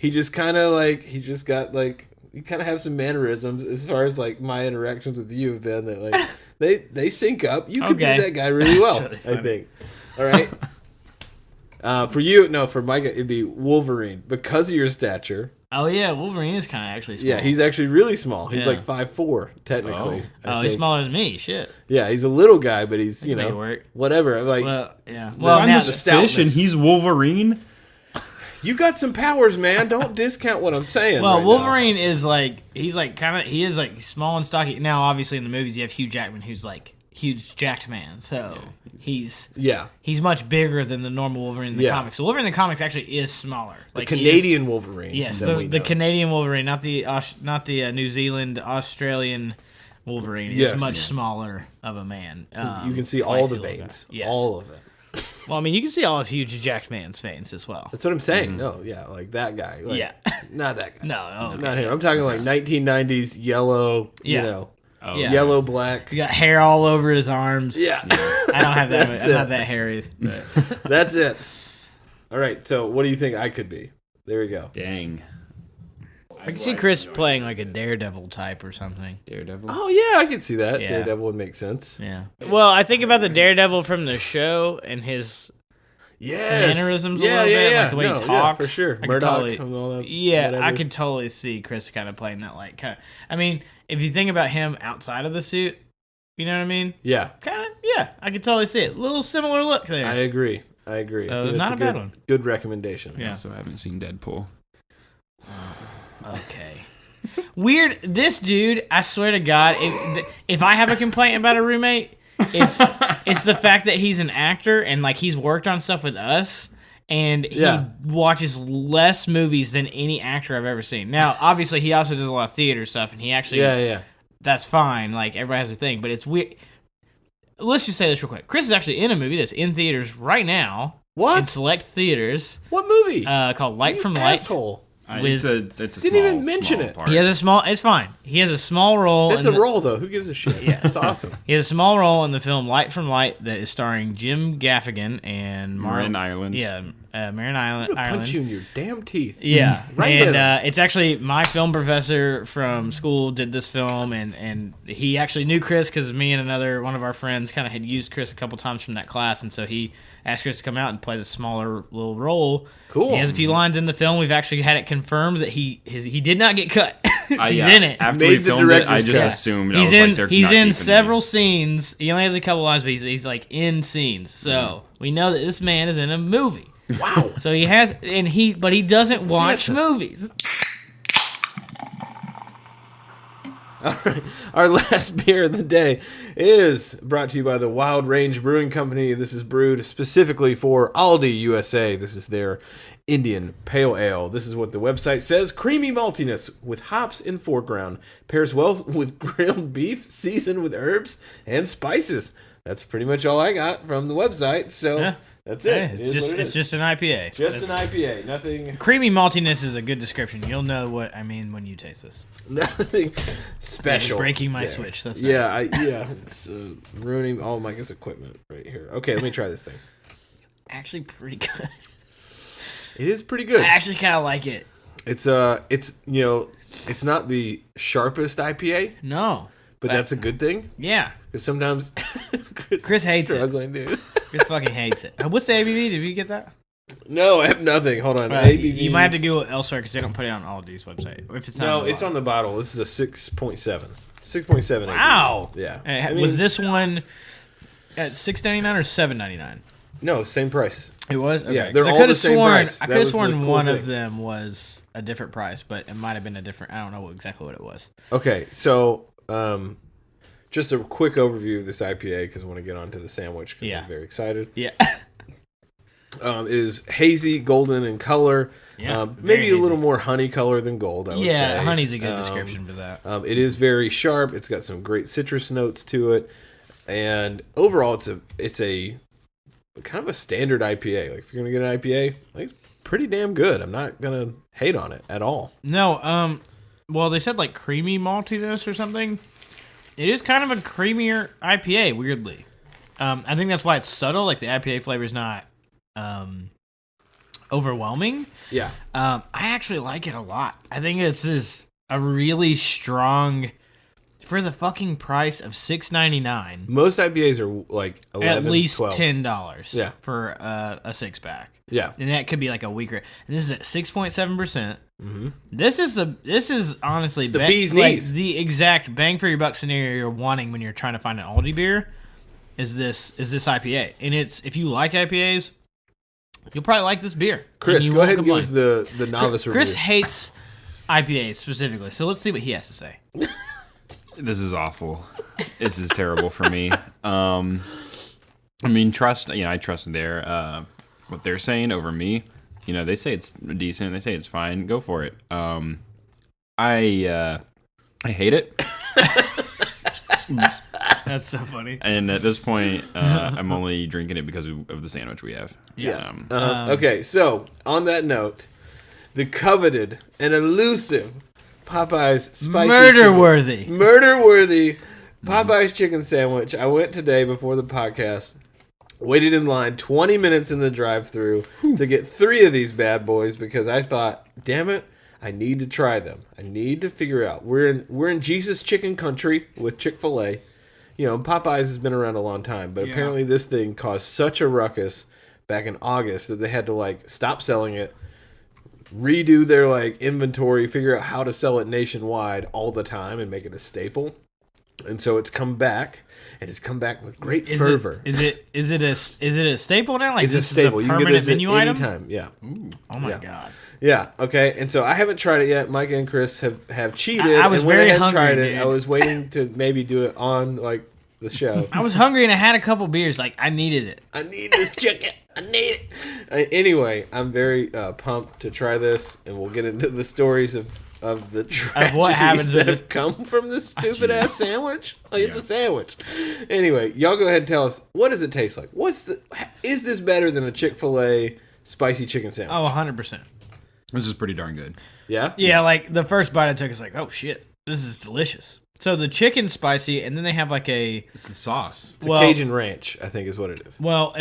just kind of like he kind of have some mannerisms as far as like my interactions with you have been that like they sync up. You could Okay. do that guy really well, really I funny. think. All right. For Mike, it'd be Wolverine because of your stature. Oh yeah, Wolverine is kind of actually small. Yeah, he's actually really small. He's Yeah. like 5'4" technically. I he's think. smaller than me. Shit. Yeah, he's a little guy, but he's Make it work. whatever. Like Well, yeah. Well, I'm now this fish and he's Wolverine. you got some powers, man. Don't discount what I'm saying. Well, right now. Wolverine is like he is like small and stocky. Now, obviously, in the movies, you have Hugh Jackman, who's like huge jacked man. So he's much bigger than the normal Wolverine in the comics. So Wolverine in the comics actually is smaller. Like Canadian Wolverine. Yes, that we the know. Canadian Wolverine, not the New Zealand, Australian Wolverine is much smaller of a man. You can see all the veins. Yes. All of it. Well, I mean, you can see all of huge jacked man's veins as well. That's what I'm saying. No, like that guy. Like, Yeah. Not that guy. No, okay. Not him. I'm talking like 1990s yellow, Yeah. Yeah. yellow, black. He got hair all over his arms. Yeah. I don't have that. That's I'm it. not that hairy. But. That's it. All right, so what do you think I could be? There we go. Dang. I can see Chris playing like a Daredevil type or something. Daredevil. Oh, yeah, I could see that. Yeah. Daredevil would make sense. Yeah. Well, I think about the Daredevil from the show and his mannerisms a little bit, like the way he talks. Yeah, for sure. I could Murdoch totally- and all that. Yeah, whatever. I could totally see Chris kind of playing that like kind of. I mean, if you think about him outside of the suit, you know what I mean? Yeah, Kind of. Yeah, I could totally see it. A little similar look there. I agree. I So, think not that's a bad one. Good recommendation. Yeah. So I haven't seen Deadpool. Okay. Weird. This dude, I swear to God, if I have a complaint about a roommate, it's the fact that he's an actor and like he's worked on stuff with us and he watches less movies than any actor I've ever seen. Now, obviously, he also does a lot of theater stuff and he actually that's fine. Like everybody has their thing, but it's weird. Let's just say this real quick. Chris is actually in a movie that's in theaters right now. What? In select theaters. What movie? Called Light from Light. Asshole. It's a Didn't small, even mention small it. part. He has a small. It's fine. He has a small role. That's in a role, though. Who gives a shit? Yeah. It's awesome. He has a small role in the film Light from Light that is starring Jim Gaffigan and Marin Island. Yeah, Marin Island. I'm gonna punch you in your damn teeth. Yeah, Right and there. it's actually my film professor from school did this film, and he actually knew Chris because me and one of our friends kind of had used Chris a couple times from that class, and so he asked Chris to come out and play this smaller little role. Cool. He has a few lines in the film. We've actually had it confirmed that he did not get cut. He's in it. After Made we the filmed it, I director's just cut. assumed He's I was in. like, they're He's not in keeping several me. scenes. He only has a couple lines, but he's like in scenes. So we know that this man is in a movie. Wow. So he has, but he doesn't watch movies. All right. Our last beer of the day is brought to you by the Wild Range Brewing Company. This is brewed specifically for Aldi, USA. This is their Indian Pale Ale. This is what the website says. Creamy maltiness with hops in foreground. Pairs well with grilled beef, seasoned with herbs and spices. That's pretty much all I got from the website. So Yeah. that's it. It's just an IPA. Just an IPA. Nothing. Creamy maltiness is a good description. You'll know what I mean when you taste this. Nothing special. You're breaking my there. switch. That's Yeah, nice. It's ruining all my equipment right here. Okay, let me try this thing. Actually pretty good. It is pretty good. I actually kind of like it. It's it's not the sharpest IPA, No. but that's a good thing Yeah. because sometimes Chris hates it. struggling, dude. Chris fucking hates it. What's the ABV? Did you get that? No, I have nothing. Hold on. ABV. You might have to go elsewhere because they don't put it on Aldi's website. If it's No, on the it's on bottom. the bottle. This is a 6.7. 6.7. Wow. Yeah. Hey, was this one at $6.99 or $7.99? No, same price. It was. Okay. Yeah, they're 'Cause all the same price. I That could have was the sworn cool one thing. of them was a different price, but it might have been a different. I don't know exactly what it was. Okay, so just a quick overview of this IPA because I want to get onto the sandwich because Yeah. I'm very excited. Yeah. It is hazy, golden in color. Yeah, Maybe very a little hazy. more honey color than gold, I would say. Yeah, honey's a good description for that. It is very sharp. It's got some great citrus notes to it. And overall, it's a kind of a standard IPA. Like if you're going to get an IPA, like, it's pretty damn good. I'm not going to hate on it at all. No, well, they said like creamy maltiness or something. It is kind of a creamier IPA, weirdly. I think that's why it's subtle. Like the IPA flavor is not overwhelming. Yeah. I actually like it a lot. I think this is a really strong for the fucking price of $6.99. Most IPAs are like 11, At least 12. $10. Yeah. For a 6-pack. Yeah. And that could be like a weaker. And this is at 6.7%. Mm-hmm. This is honestly the bee's knees. the exact bang for your buck scenario you're wanting when you're trying to find an Aldi beer. Is this IPA? And it's if you like IPAs, you'll probably like this beer. Chris, you go won't ahead and give complain. us the novice Chris review. hates IPAs specifically, so let's see what he has to say. This is awful. This is terrible for me. I mean, I trust their what they're saying over me. You know, they say it's decent. They say it's fine. Go for it. I hate it. That's so funny. And at this point, I'm only drinking it because of the sandwich we have. Yeah. Okay, so on that note, the coveted and elusive Popeye's spicy Murder-worthy. murder-worthy Popeye's chicken sandwich. I went today before the podcast, waited in line 20 minutes in the drive-thru to get 3 of these bad boys because I thought, damn it, I need to try them. I need to figure out. We're in Jesus chicken country with Chick-fil-A. You know, Popeyes has been around a long time, but apparently this thing caused such a ruckus back in August that they had to like stop selling it, redo their like inventory, figure out how to sell it nationwide all the time and make it a staple. And so it's come back, and it's come back with great fervor. Is it a staple now? Like It's a this staple. Is You a can get permanent this at menu any item? time. Yeah. Oh my Yeah. god. Yeah, okay. And so I haven't tried it yet. Mike and Chris have cheated. I was and went very ahead and hungry, tried it. dude. I was waiting to maybe do it on like the show. I was hungry and I had a couple beers. Like I needed it. I need this chicken. I need it. Anyway, I'm very pumped to try this, and we'll get into the stories of the tragedies happens that if- have come from this stupid ass sandwich. Like it's a sandwich. Anyway, y'all go ahead and tell us, what does it taste like? Is this better than a Chick-fil-A spicy chicken sandwich? Oh, 100%. This is pretty darn good. Yeah? Yeah, like the first bite I took is like, oh shit, this is delicious. So the chicken's spicy, and then they have like a It's the sauce. It's a Cajun ranch, I think is what it is. Well,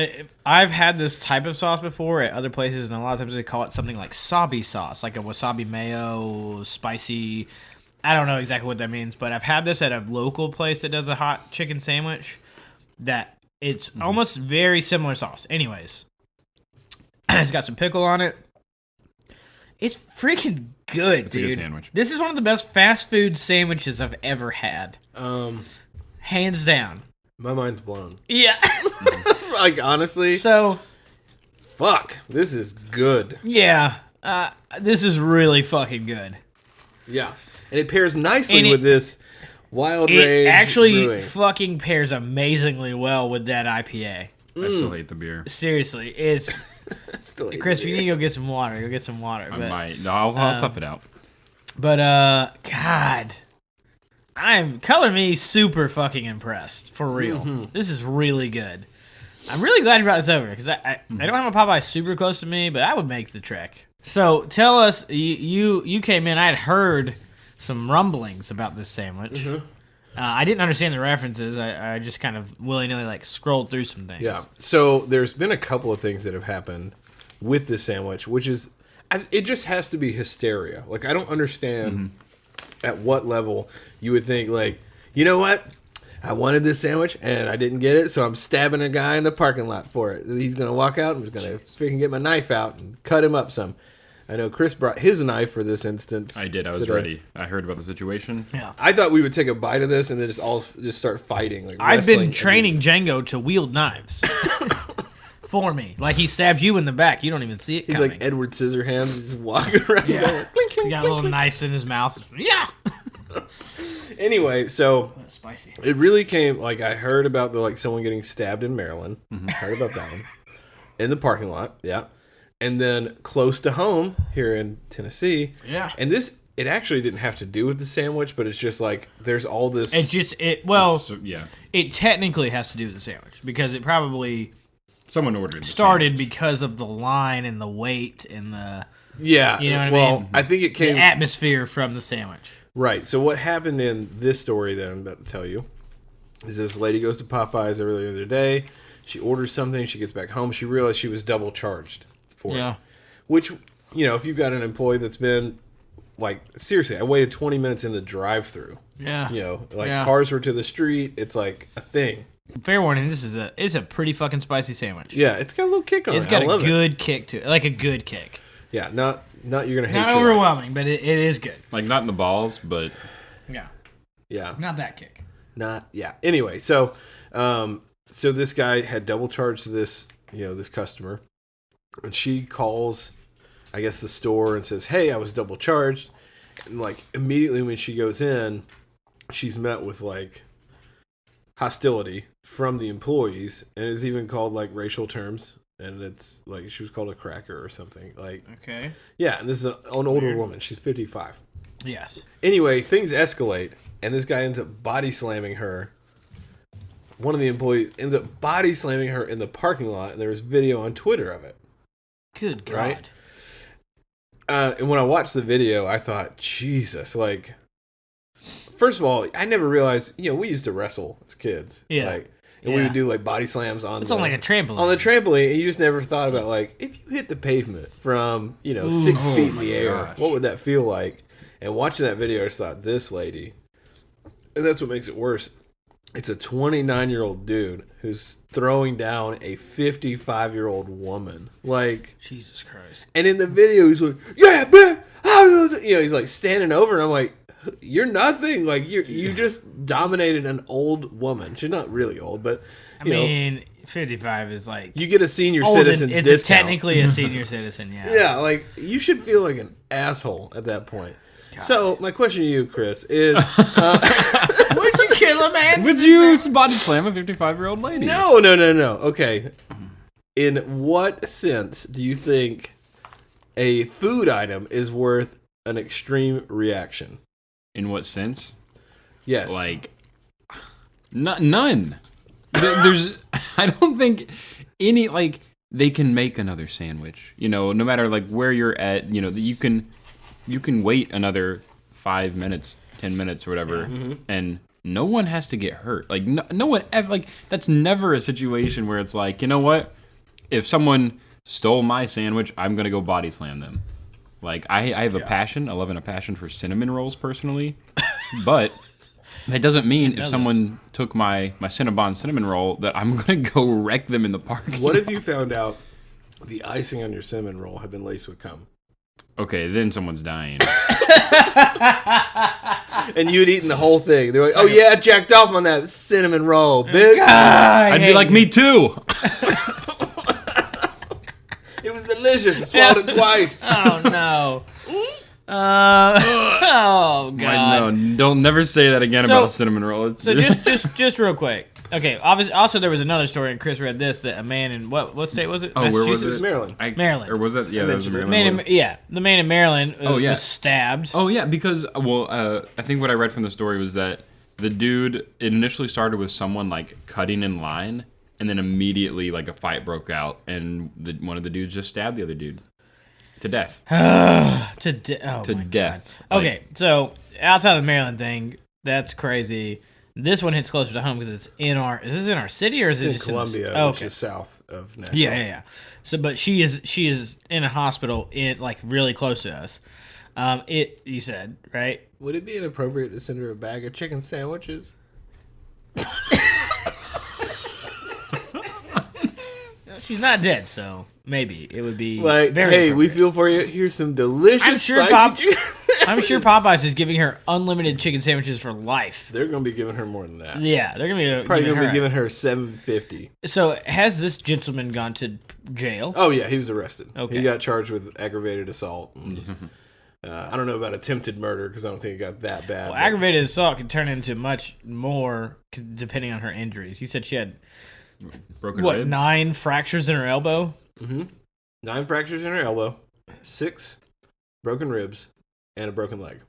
I've had this type of sauce before at other places, and a lot of times they call it something like wasabi sauce, like a wasabi mayo, spicy. I don't know exactly what that means, but I've had this at a local place that does a hot chicken sandwich. That it's almost very similar sauce. Anyways, it's got some pickle on it. It's freaking good, It's dude. a good sandwich. This is one of the best fast food sandwiches I've ever had, hands down. My mind's blown. Yeah. Like honestly, So, fuck, this is good. Yeah, this is really fucking good. Yeah, and it pairs nicely with this Wild Rage. It actually brewing. fucking pairs amazingly well with that IPA. I still hate the beer. Seriously, it's Still hate Chris. it. You need to go get some water. Go get some water. I But, might. No, I'll tough it out. but God, I'm Color Me super fucking impressed for real. This is really good. I'm really glad you brought this over because I don't have a Popeye super close to me, but I would make the trek. So tell us, you came in. I had heard some rumblings about this sandwich. I didn't understand the references. I just kind of willy-nilly like scrolled through some things. Yeah. So there's been a couple of things that have happened with this sandwich, which is, it just has to be hysteria. Like, I don't understand at what level you would think, like, you know what? I wanted this sandwich and I didn't get it, so I'm stabbing a guy in the parking lot for it. He's going to walk out. I'm just going to freaking get my knife out and cut him up some. I know Chris brought his knife for this instance. I did. I was today. ready. I heard about the situation. Yeah. I thought we would take a bite of this and then just start fighting. Like I've wrestling. been training Django to wield knives for me. Like he stabs you in the back, you don't even see it He's coming. like Edward Scissorhands, just walking around. Yeah. Going, clink, clink, He got clink, little knives in his mouth. Yeah. Anyway, so Spicy. it really came, like, I heard about someone getting stabbed in Maryland. Heard about that one. In the parking lot, yeah. And then close to home here in Tennessee. Yeah. And it actually didn't have to do with the sandwich, but it's just like, there's all this. Yeah. It technically has to do with the sandwich because it probably Someone ordered the started sandwich. because of the line and the weight and the Yeah. You know what I well, mean? I think it came. the atmosphere from the sandwich. Right. So what happened in this story that I'm about to tell you is this lady goes to Popeyes earlier the other day. She orders something. She gets back home. She realized she was double charged for Yeah. it. Which, if you've got an employee that's been, like, seriously, I waited 20 minutes in the drive-thru. Yeah. Cars were to the street. It's like a thing. Fair warning, this is a pretty fucking spicy sandwich. Yeah, it's got a little kick on it. It's got I a love it. good kick to it. Like a good kick. Yeah, not you're gonna hate. Not your life. overwhelming, but it is good. Like, not in the balls, but Yeah. Yeah. Not that kick. Anyway, so this guy had double charged this customer, and she calls, I guess, the store and says, "Hey, I was double charged." And like immediately when she goes in, she's met with like hostility from the employees, and is even called like racial terms. And it's like she was called a cracker or something. Like, Okay. yeah, and this is an older woman. She's 55. Yes. Anyway, things escalate, and this guy ends up body slamming her. One of the employees ends up body slamming her in the parking lot, and there was video on Twitter of it. Good God. Right? And when I watched the video, I thought, Jesus, like, first of all, I never realized, we used to wrestle as kids. Yeah. Like, and we would do like body slams on It's on like a trampoline. on the trampoline, and you just never thought about, like, if you hit the pavement from 6 feet in the air, gosh. what would that feel like? And watching that video, I just thought, this lady, and that's what makes it worse. It's a 29-year-old dude who's throwing down a 55-year-old woman, like, Jesus Christ. and in the video he's like, yeah, man, he's like standing over, and I'm like, you're nothing. Like, you just dominated an old woman. She's not really old, but I mean, 55 is like you get a senior old citizens it's discount. technically a senior citizen, yeah. Yeah, like, you should feel like an asshole at that point. So my question to you, Chris, is Would you kill a man? would you body slam a 55-year-old lady? no. Okay, in what sense do you think a food item is worth an extreme reaction? In what sense? Yes, Like, none. There's, I don't think any, like, they can make another sandwich. No matter, like, where you're at, you can wait another 5 minutes, 10 minutes, or whatever, and no one has to get hurt. Like, no one ever, like, that's never a situation where it's like, you know what? If someone stole my sandwich, I'm going to go body slam them. Like, I have a passion. I love a passion for cinnamon rolls, personally. But that doesn't mean if someone took my Cinnabon cinnamon roll that I'm going to go wreck them in the park. What if you found out the icing on your cinnamon roll had been laced with cum? Okay, then someone's dying. And you'd eaten the whole thing. They're like, oh yeah, I jacked off on that cinnamon roll, bitch. I'd be like, me too. delicious. I swallowed it twice. Oh no. Oh god. No, don't never say that again about a cinnamon roll. So just real quick. Okay. Obviously, also there was another story, and Chris read this that a man in what state was it? Oh, where was Massachusetts, it? Maryland. Maryland. Or was that? Yeah, that was Maryland. The man in Maryland yeah. was stabbed. Oh yeah, because I think what I read from the story was that the dude, it initially started with someone like cutting in line, and then immediately like a fight broke out, and one of the dudes just stabbed the other dude to death. To death. God. Okay, so outside of the Maryland thing, that's crazy. This one hits closer to home because it's in our. Is this in our city or is it just in Columbia, which is south of Nashville? Yeah. So, but she is in a hospital in like really close to us. You said right. Would it be inappropriate to send her a bag of chicken sandwiches? She's not dead, so maybe it would be like, very hey, we appropriate. feel for you. Here's some delicious. I'm sure I'm sure Popeyes is giving her unlimited chicken sandwiches for life. They're gonna be giving her more than that. Yeah, they're gonna be probably gonna be giving her $7.50. So has this gentleman gone to jail? Oh yeah, he was arrested. Okay, he got charged with aggravated assault. And, I don't know about attempted murder because I don't think it got that bad. Well, aggravated assault can turn into much more depending on her injuries. You said she had broken ribs? 9 fractures in her elbow? Mm-hmm. 9 fractures in her elbow, 6 broken ribs, and a broken leg.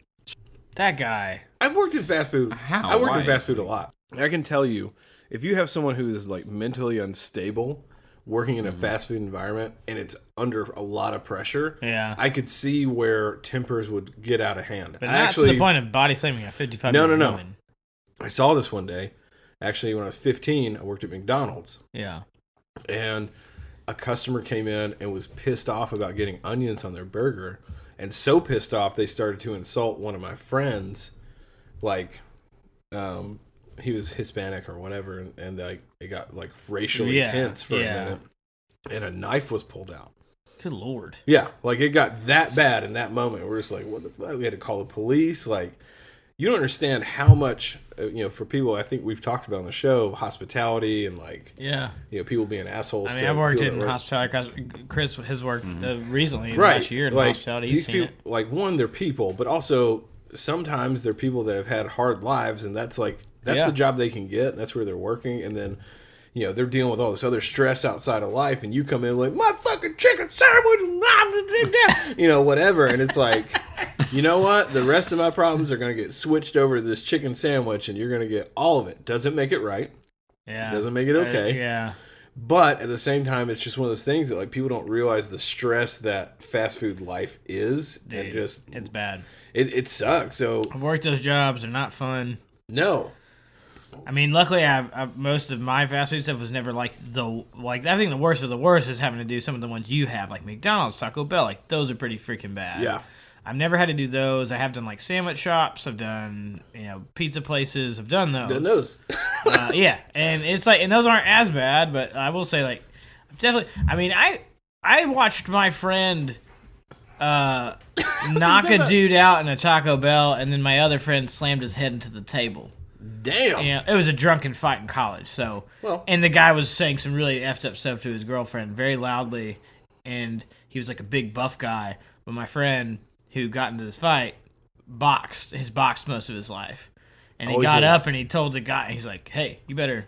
That guy. I've worked in fast food. How? I worked Why? in fast food a lot. I can tell you, if you have someone who is like mentally unstable working in a fast food environment and it's under a lot of pressure, Yeah. I could see where tempers would get out of hand. But not to the point of body slamming a 55-year-old woman. I saw this one day. Actually, when I was 15, I worked at McDonald's. Yeah. And a customer came in and was pissed off about getting onions on their burger. And so pissed off, they started to insult one of my friends. Like, he was Hispanic or whatever. And like, it got like racially tense for a minute. And a knife was pulled out. Good Lord. Yeah. Like, it got that bad in that moment. We're just like, what the fuck? We had to call the police. Like, you don't understand how much, for people I think we've talked about on the show, hospitality and like, people being assholes. I mean, I've worked in hospitality. Chris has worked recently in the last year in hospitality. He's seen it. Like, one, they're people, but also sometimes they're people that have had hard lives, and that's the job they can get. And that's where they're working, and then they're dealing with all this other stress outside of life, and you come in like, my fucking chicken sandwich, whatever, and it's like, you know what? The rest of my problems are going to get switched over to this chicken sandwich, and you're going to get all of it. Doesn't make it right. Yeah. Doesn't make it okay. Yeah. But at the same time, it's just one of those things that like people don't realize the stress that fast food life is. Dude, and just it's bad. It sucks. So I've worked those jobs. They're not fun. No. I mean, luckily, most of my fast food stuff was never I think the worst of the worst is having to do some of the ones you have, like McDonald's, Taco Bell. Like those are pretty freaking bad. Yeah. I've never had to do those. I have done like sandwich shops. I've done pizza places. I've done those. Done those. Yeah, and it's like, and those aren't as bad, but I will say like definitely. I mean, I watched my friend knock a dude out in a Taco Bell, and then my other friend slammed his head into the table. Damn. Yeah, it was a drunken fight in college. So, and the guy was saying some really effed up stuff to his girlfriend very loudly, and he was like a big buff guy. But my friend who got into this fight boxed most of his life, and he got up and he told the guy, he's like, "Hey, you better,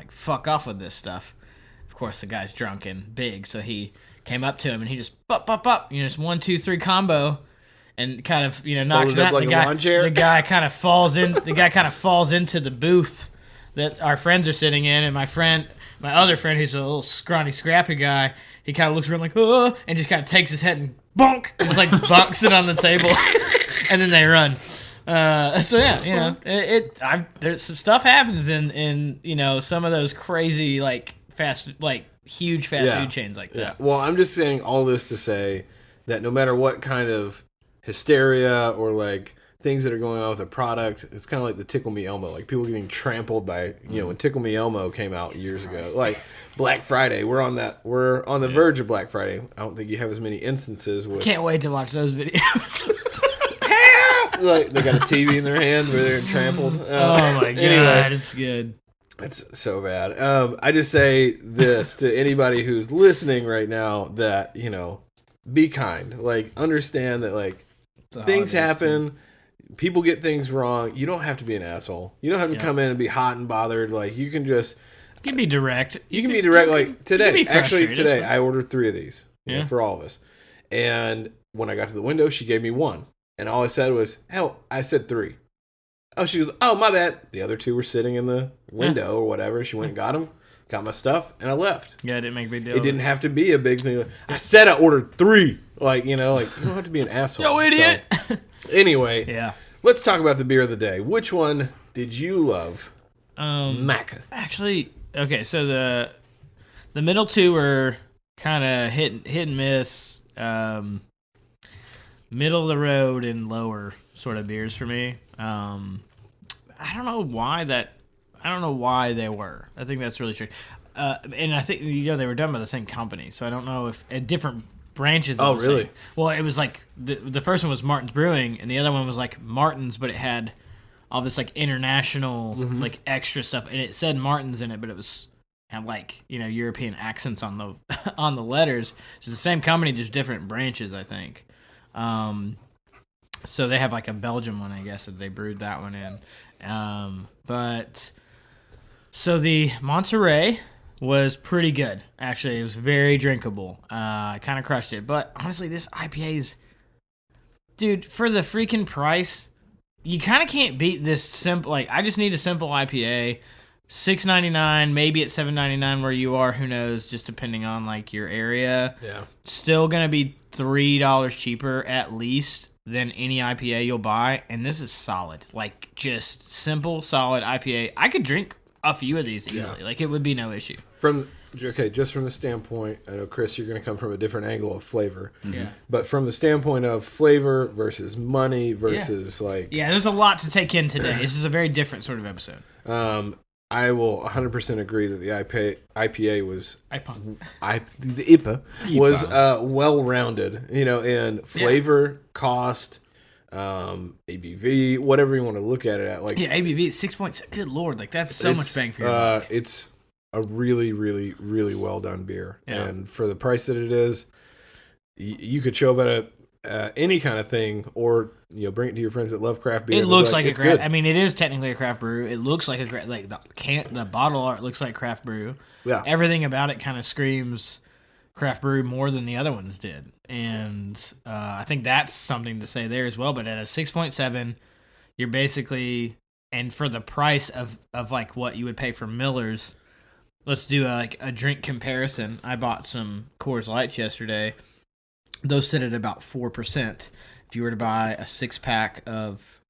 fuck off with this stuff." Of course, the guy's drunk and big, so he came up to him and he just bop, just 1, 2, 3 combo. And kind of, knocks him out. Like the guy kind of falls in. The guy kind of falls into the booth that our friends are sitting in. And my other friend, who's a little scrawny, scrappy guy, he kind of looks around like, oh, and just kind of takes his head and bonk, just like bunks it on the table, and then they run. So yeah, there's some stuff happens in some of those crazy huge fast food chains like that. Yeah. Well, I'm just saying all this to say that no matter what kind of hysteria or like things that are going on with a product, it's kind of like the Tickle Me Elmo, like people getting trampled by when Tickle Me Elmo came out years ago, like Black Friday. We're on the verge of Black Friday. I don't think you have as many instances with. Can't wait to watch those videos. Like they got a TV in their hand where they're trampled. Oh my god, anyway, it's good. That's so bad. I just say this to anybody who's listening right now that, be kind. Like, understand that, like, things happen. People get things wrong. You don't have to be an asshole. You don't have to come in and be hot and bothered. Like, you can just... You can be direct. You can be direct. Like, today. Actually, today, I ordered 3 of these for all of us. And when I got to the window, she gave me 1. And all I said was, hell, I said 3. Oh, she goes, oh, my bad. The other 2 were sitting in the window or whatever. She went and got them, got my stuff, and I left. Yeah, it didn't make a big deal. It didn't have to be a big thing. I said I ordered 3. Like, you don't have to be an asshole. Yo, idiot. So, anyway, yeah. Let's talk about the beer of the day. Which one did you love? Maca. Actually, okay, so the middle 2 were kind of hit and miss, middle of the road and lower sort of beers for me. I don't know why they were. I think that's really strange. And I think they were done by the same company, so I don't know if at different branches. Oh, really? Same. Well, it was like the first one was Martin's Brewing, and the other one was like Martin's, but it had all this like international like extra stuff, and it said Martin's in it, but it was had like European accents on the on the letters. It's the same company, just different branches, I think. So they have like a Belgian one, I guess, that they brewed that one in. But so the Monterey was pretty good. Actually, it was very drinkable. I kind of crushed it. But honestly, this IPA is, dude, for the freaking price, you kind of can't beat this simple. Like, I just need a simple IPA. $6.99, maybe at $7.99 where you are. Who knows? Just depending on like your area. Yeah. Still gonna be $3 cheaper at least than any IPA you'll buy, and this is solid. Like, just simple, solid IPA. I could drink a few of these easily. Yeah. Like, it would be no issue. Just from the standpoint, I know, Chris, you're going to come from a different angle of flavor. Yeah. But from the standpoint of flavor versus money versus Yeah, there's a lot to take in today. This is a very different sort of episode. I will 100% agree that the IPA was... the IPA was well-rounded, in flavor, cost, ABV, whatever you want to look at it at. Like, yeah, ABV is 6 points. Good Lord, like that's so much bang for your buck. It's a really, really, really well-done beer. Yeah. And for the price that it is, you could show up at any kind of thing, or bring it to your friends that love craft beer. It looks like a craft. I mean, it is technically a craft brew. It looks like the bottle art looks like craft brew. Yeah, everything about it kind of screams craft brew more than the other ones did, and I think that's something to say there as well. But at a 6.7, you're basically, and for the price of like what you would pay for Miller's. Let's do a drink comparison. I bought some Coors Lights yesterday. Those sit at about 4%. If you were to buy a 6-pack of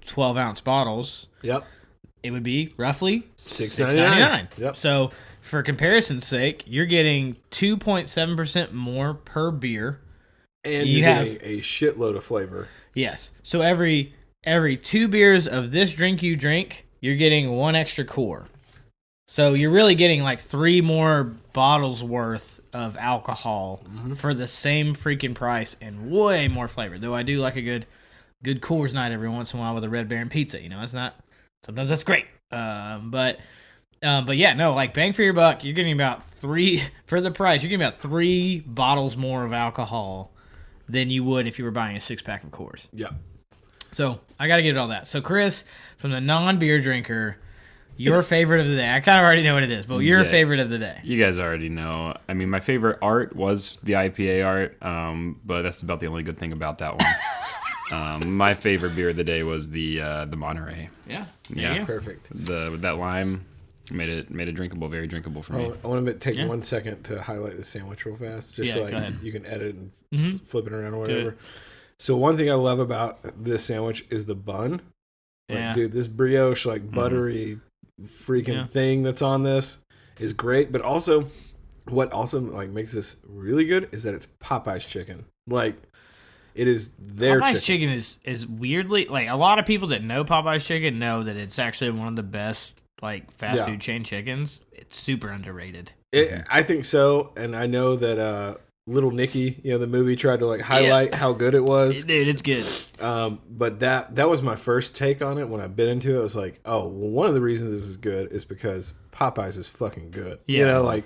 12-ounce bottles, it would be roughly $6.99. Yep. So, for comparison's sake, you're getting 2.7% more per beer. And you're getting a shitload of flavor. Yes. So, every 2 beers of this drink you drink, you're getting 1 extra core. So you're really getting like 3 more bottles worth of alcohol for the same freaking price and way more flavor. Though I do like a good Coors night every once in a while with a Red Baron pizza. It's not, sometimes that's great. But yeah, no, like bang for your buck, you're getting about 3 for the price. You're getting about 3 bottles more of alcohol than you would if you were buying a 6-pack of Coors. Yeah. So I got to get all that. So Chris, from the non-beer drinker. Your favorite of the day. I kind of already know what it is, but your favorite of the day. You guys already know. I mean, my favorite art was the IPA art, but that's about the only good thing about that one. My favorite beer of the day was the Monterey. Yeah. Perfect. That lime made it drinkable, very drinkable for me. I want to take 1 second to highlight the sandwich real fast, just so you can edit and flip it around or whatever. So one thing I love about this sandwich is the bun. Like, dude, this brioche, like buttery freaking thing that's on this is great. But also, what also like makes this really good is that it's Popeye's chicken. Like, it is their Popeye's chicken is weirdly, like, a lot of people that know Popeye's chicken know that it's actually one of the best like fast food chain chickens. It's super underrated. I think so, and I know that Little Nicky, the movie tried to like highlight how good it was. Dude, it's good. But that was my first take on it when I bit into it. I was like, oh, well, one of the reasons this is good is because Popeyes is fucking good. Yeah. Like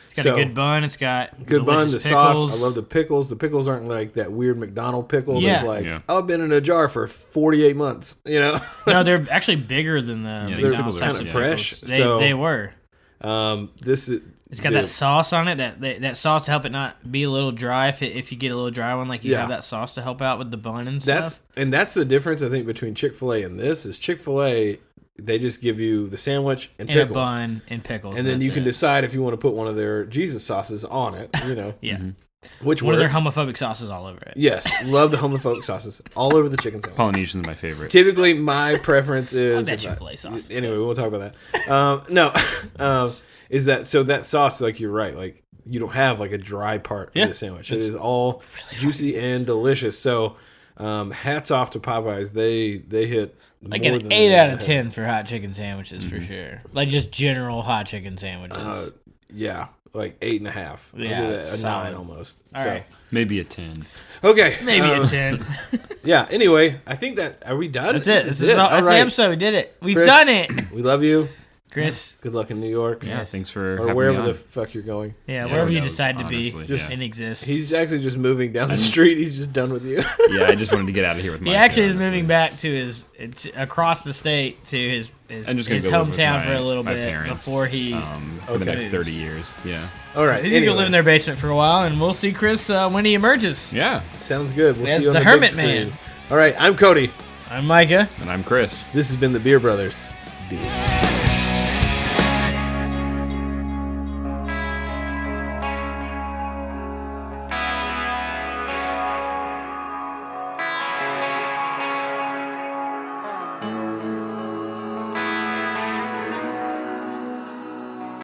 it's got a good bun. It's got good bun. The pickles. sauce. I love the pickles. The pickles aren't like that weird McDonald pickle. Yeah. That's like I've been in a jar for 48 months. No, they're actually bigger than the McDonald's. They're kind of fresh. They were. This is. It's got that sauce on it. That sauce to help it not be a little dry. If you get a little dry one, like you have that sauce to help out with the bun and stuff. That's the difference I think between Chick-fil-A and this is Chick-fil-A. They just give you the sandwich and pickles. A bun and pickles. And then you can decide if you want to put one of their Jesus sauces on it, Yeah. Which one works. of their homophobic sauces all over it. Yes. Love the homophobic sauces. All over the chicken sandwich. Polynesian's my favorite. Typically, my preference is... that Chick-fil-A sauce. Anyway, we'll talk about that. Is that... So that sauce, like, you're right. Like, you don't have, like, a dry part in the sandwich. It is all juicy and delicious. So, hats off to Popeyes. They hit... Like an 8 out of 10 for hot chicken sandwiches for sure. Like just general hot chicken sandwiches. Yeah, like 8.5. Yeah, a 9 almost. All right. Maybe a 10. Okay, Maybe a 10. Yeah. Anyway, I think that are we done? That's it. That's the episode. We did it. We've Chris, done it. We love you, Chris. Good luck in New York. Yeah, thanks for or having wherever me the on. fuck you're going. Yeah, wherever who you knows, decide to honestly, be yeah. and exist. He's actually just moving down the street. He's just done with you. Yeah, I just wanted to get out of here with my He actually is kid, moving honestly. back to across the state to his I'm just gonna go live with hometown for a my little bit parents, before he for the next moves. 30 years. Yeah. All right. He's gonna live in their basement for a while, and we'll see Chris when he emerges. Yeah. Sounds good. We'll As see you on the the Hermit big screen. Man. All right. I'm Cody. I'm Micah. And I'm Chris. This has been the Beer Brothers. Peace.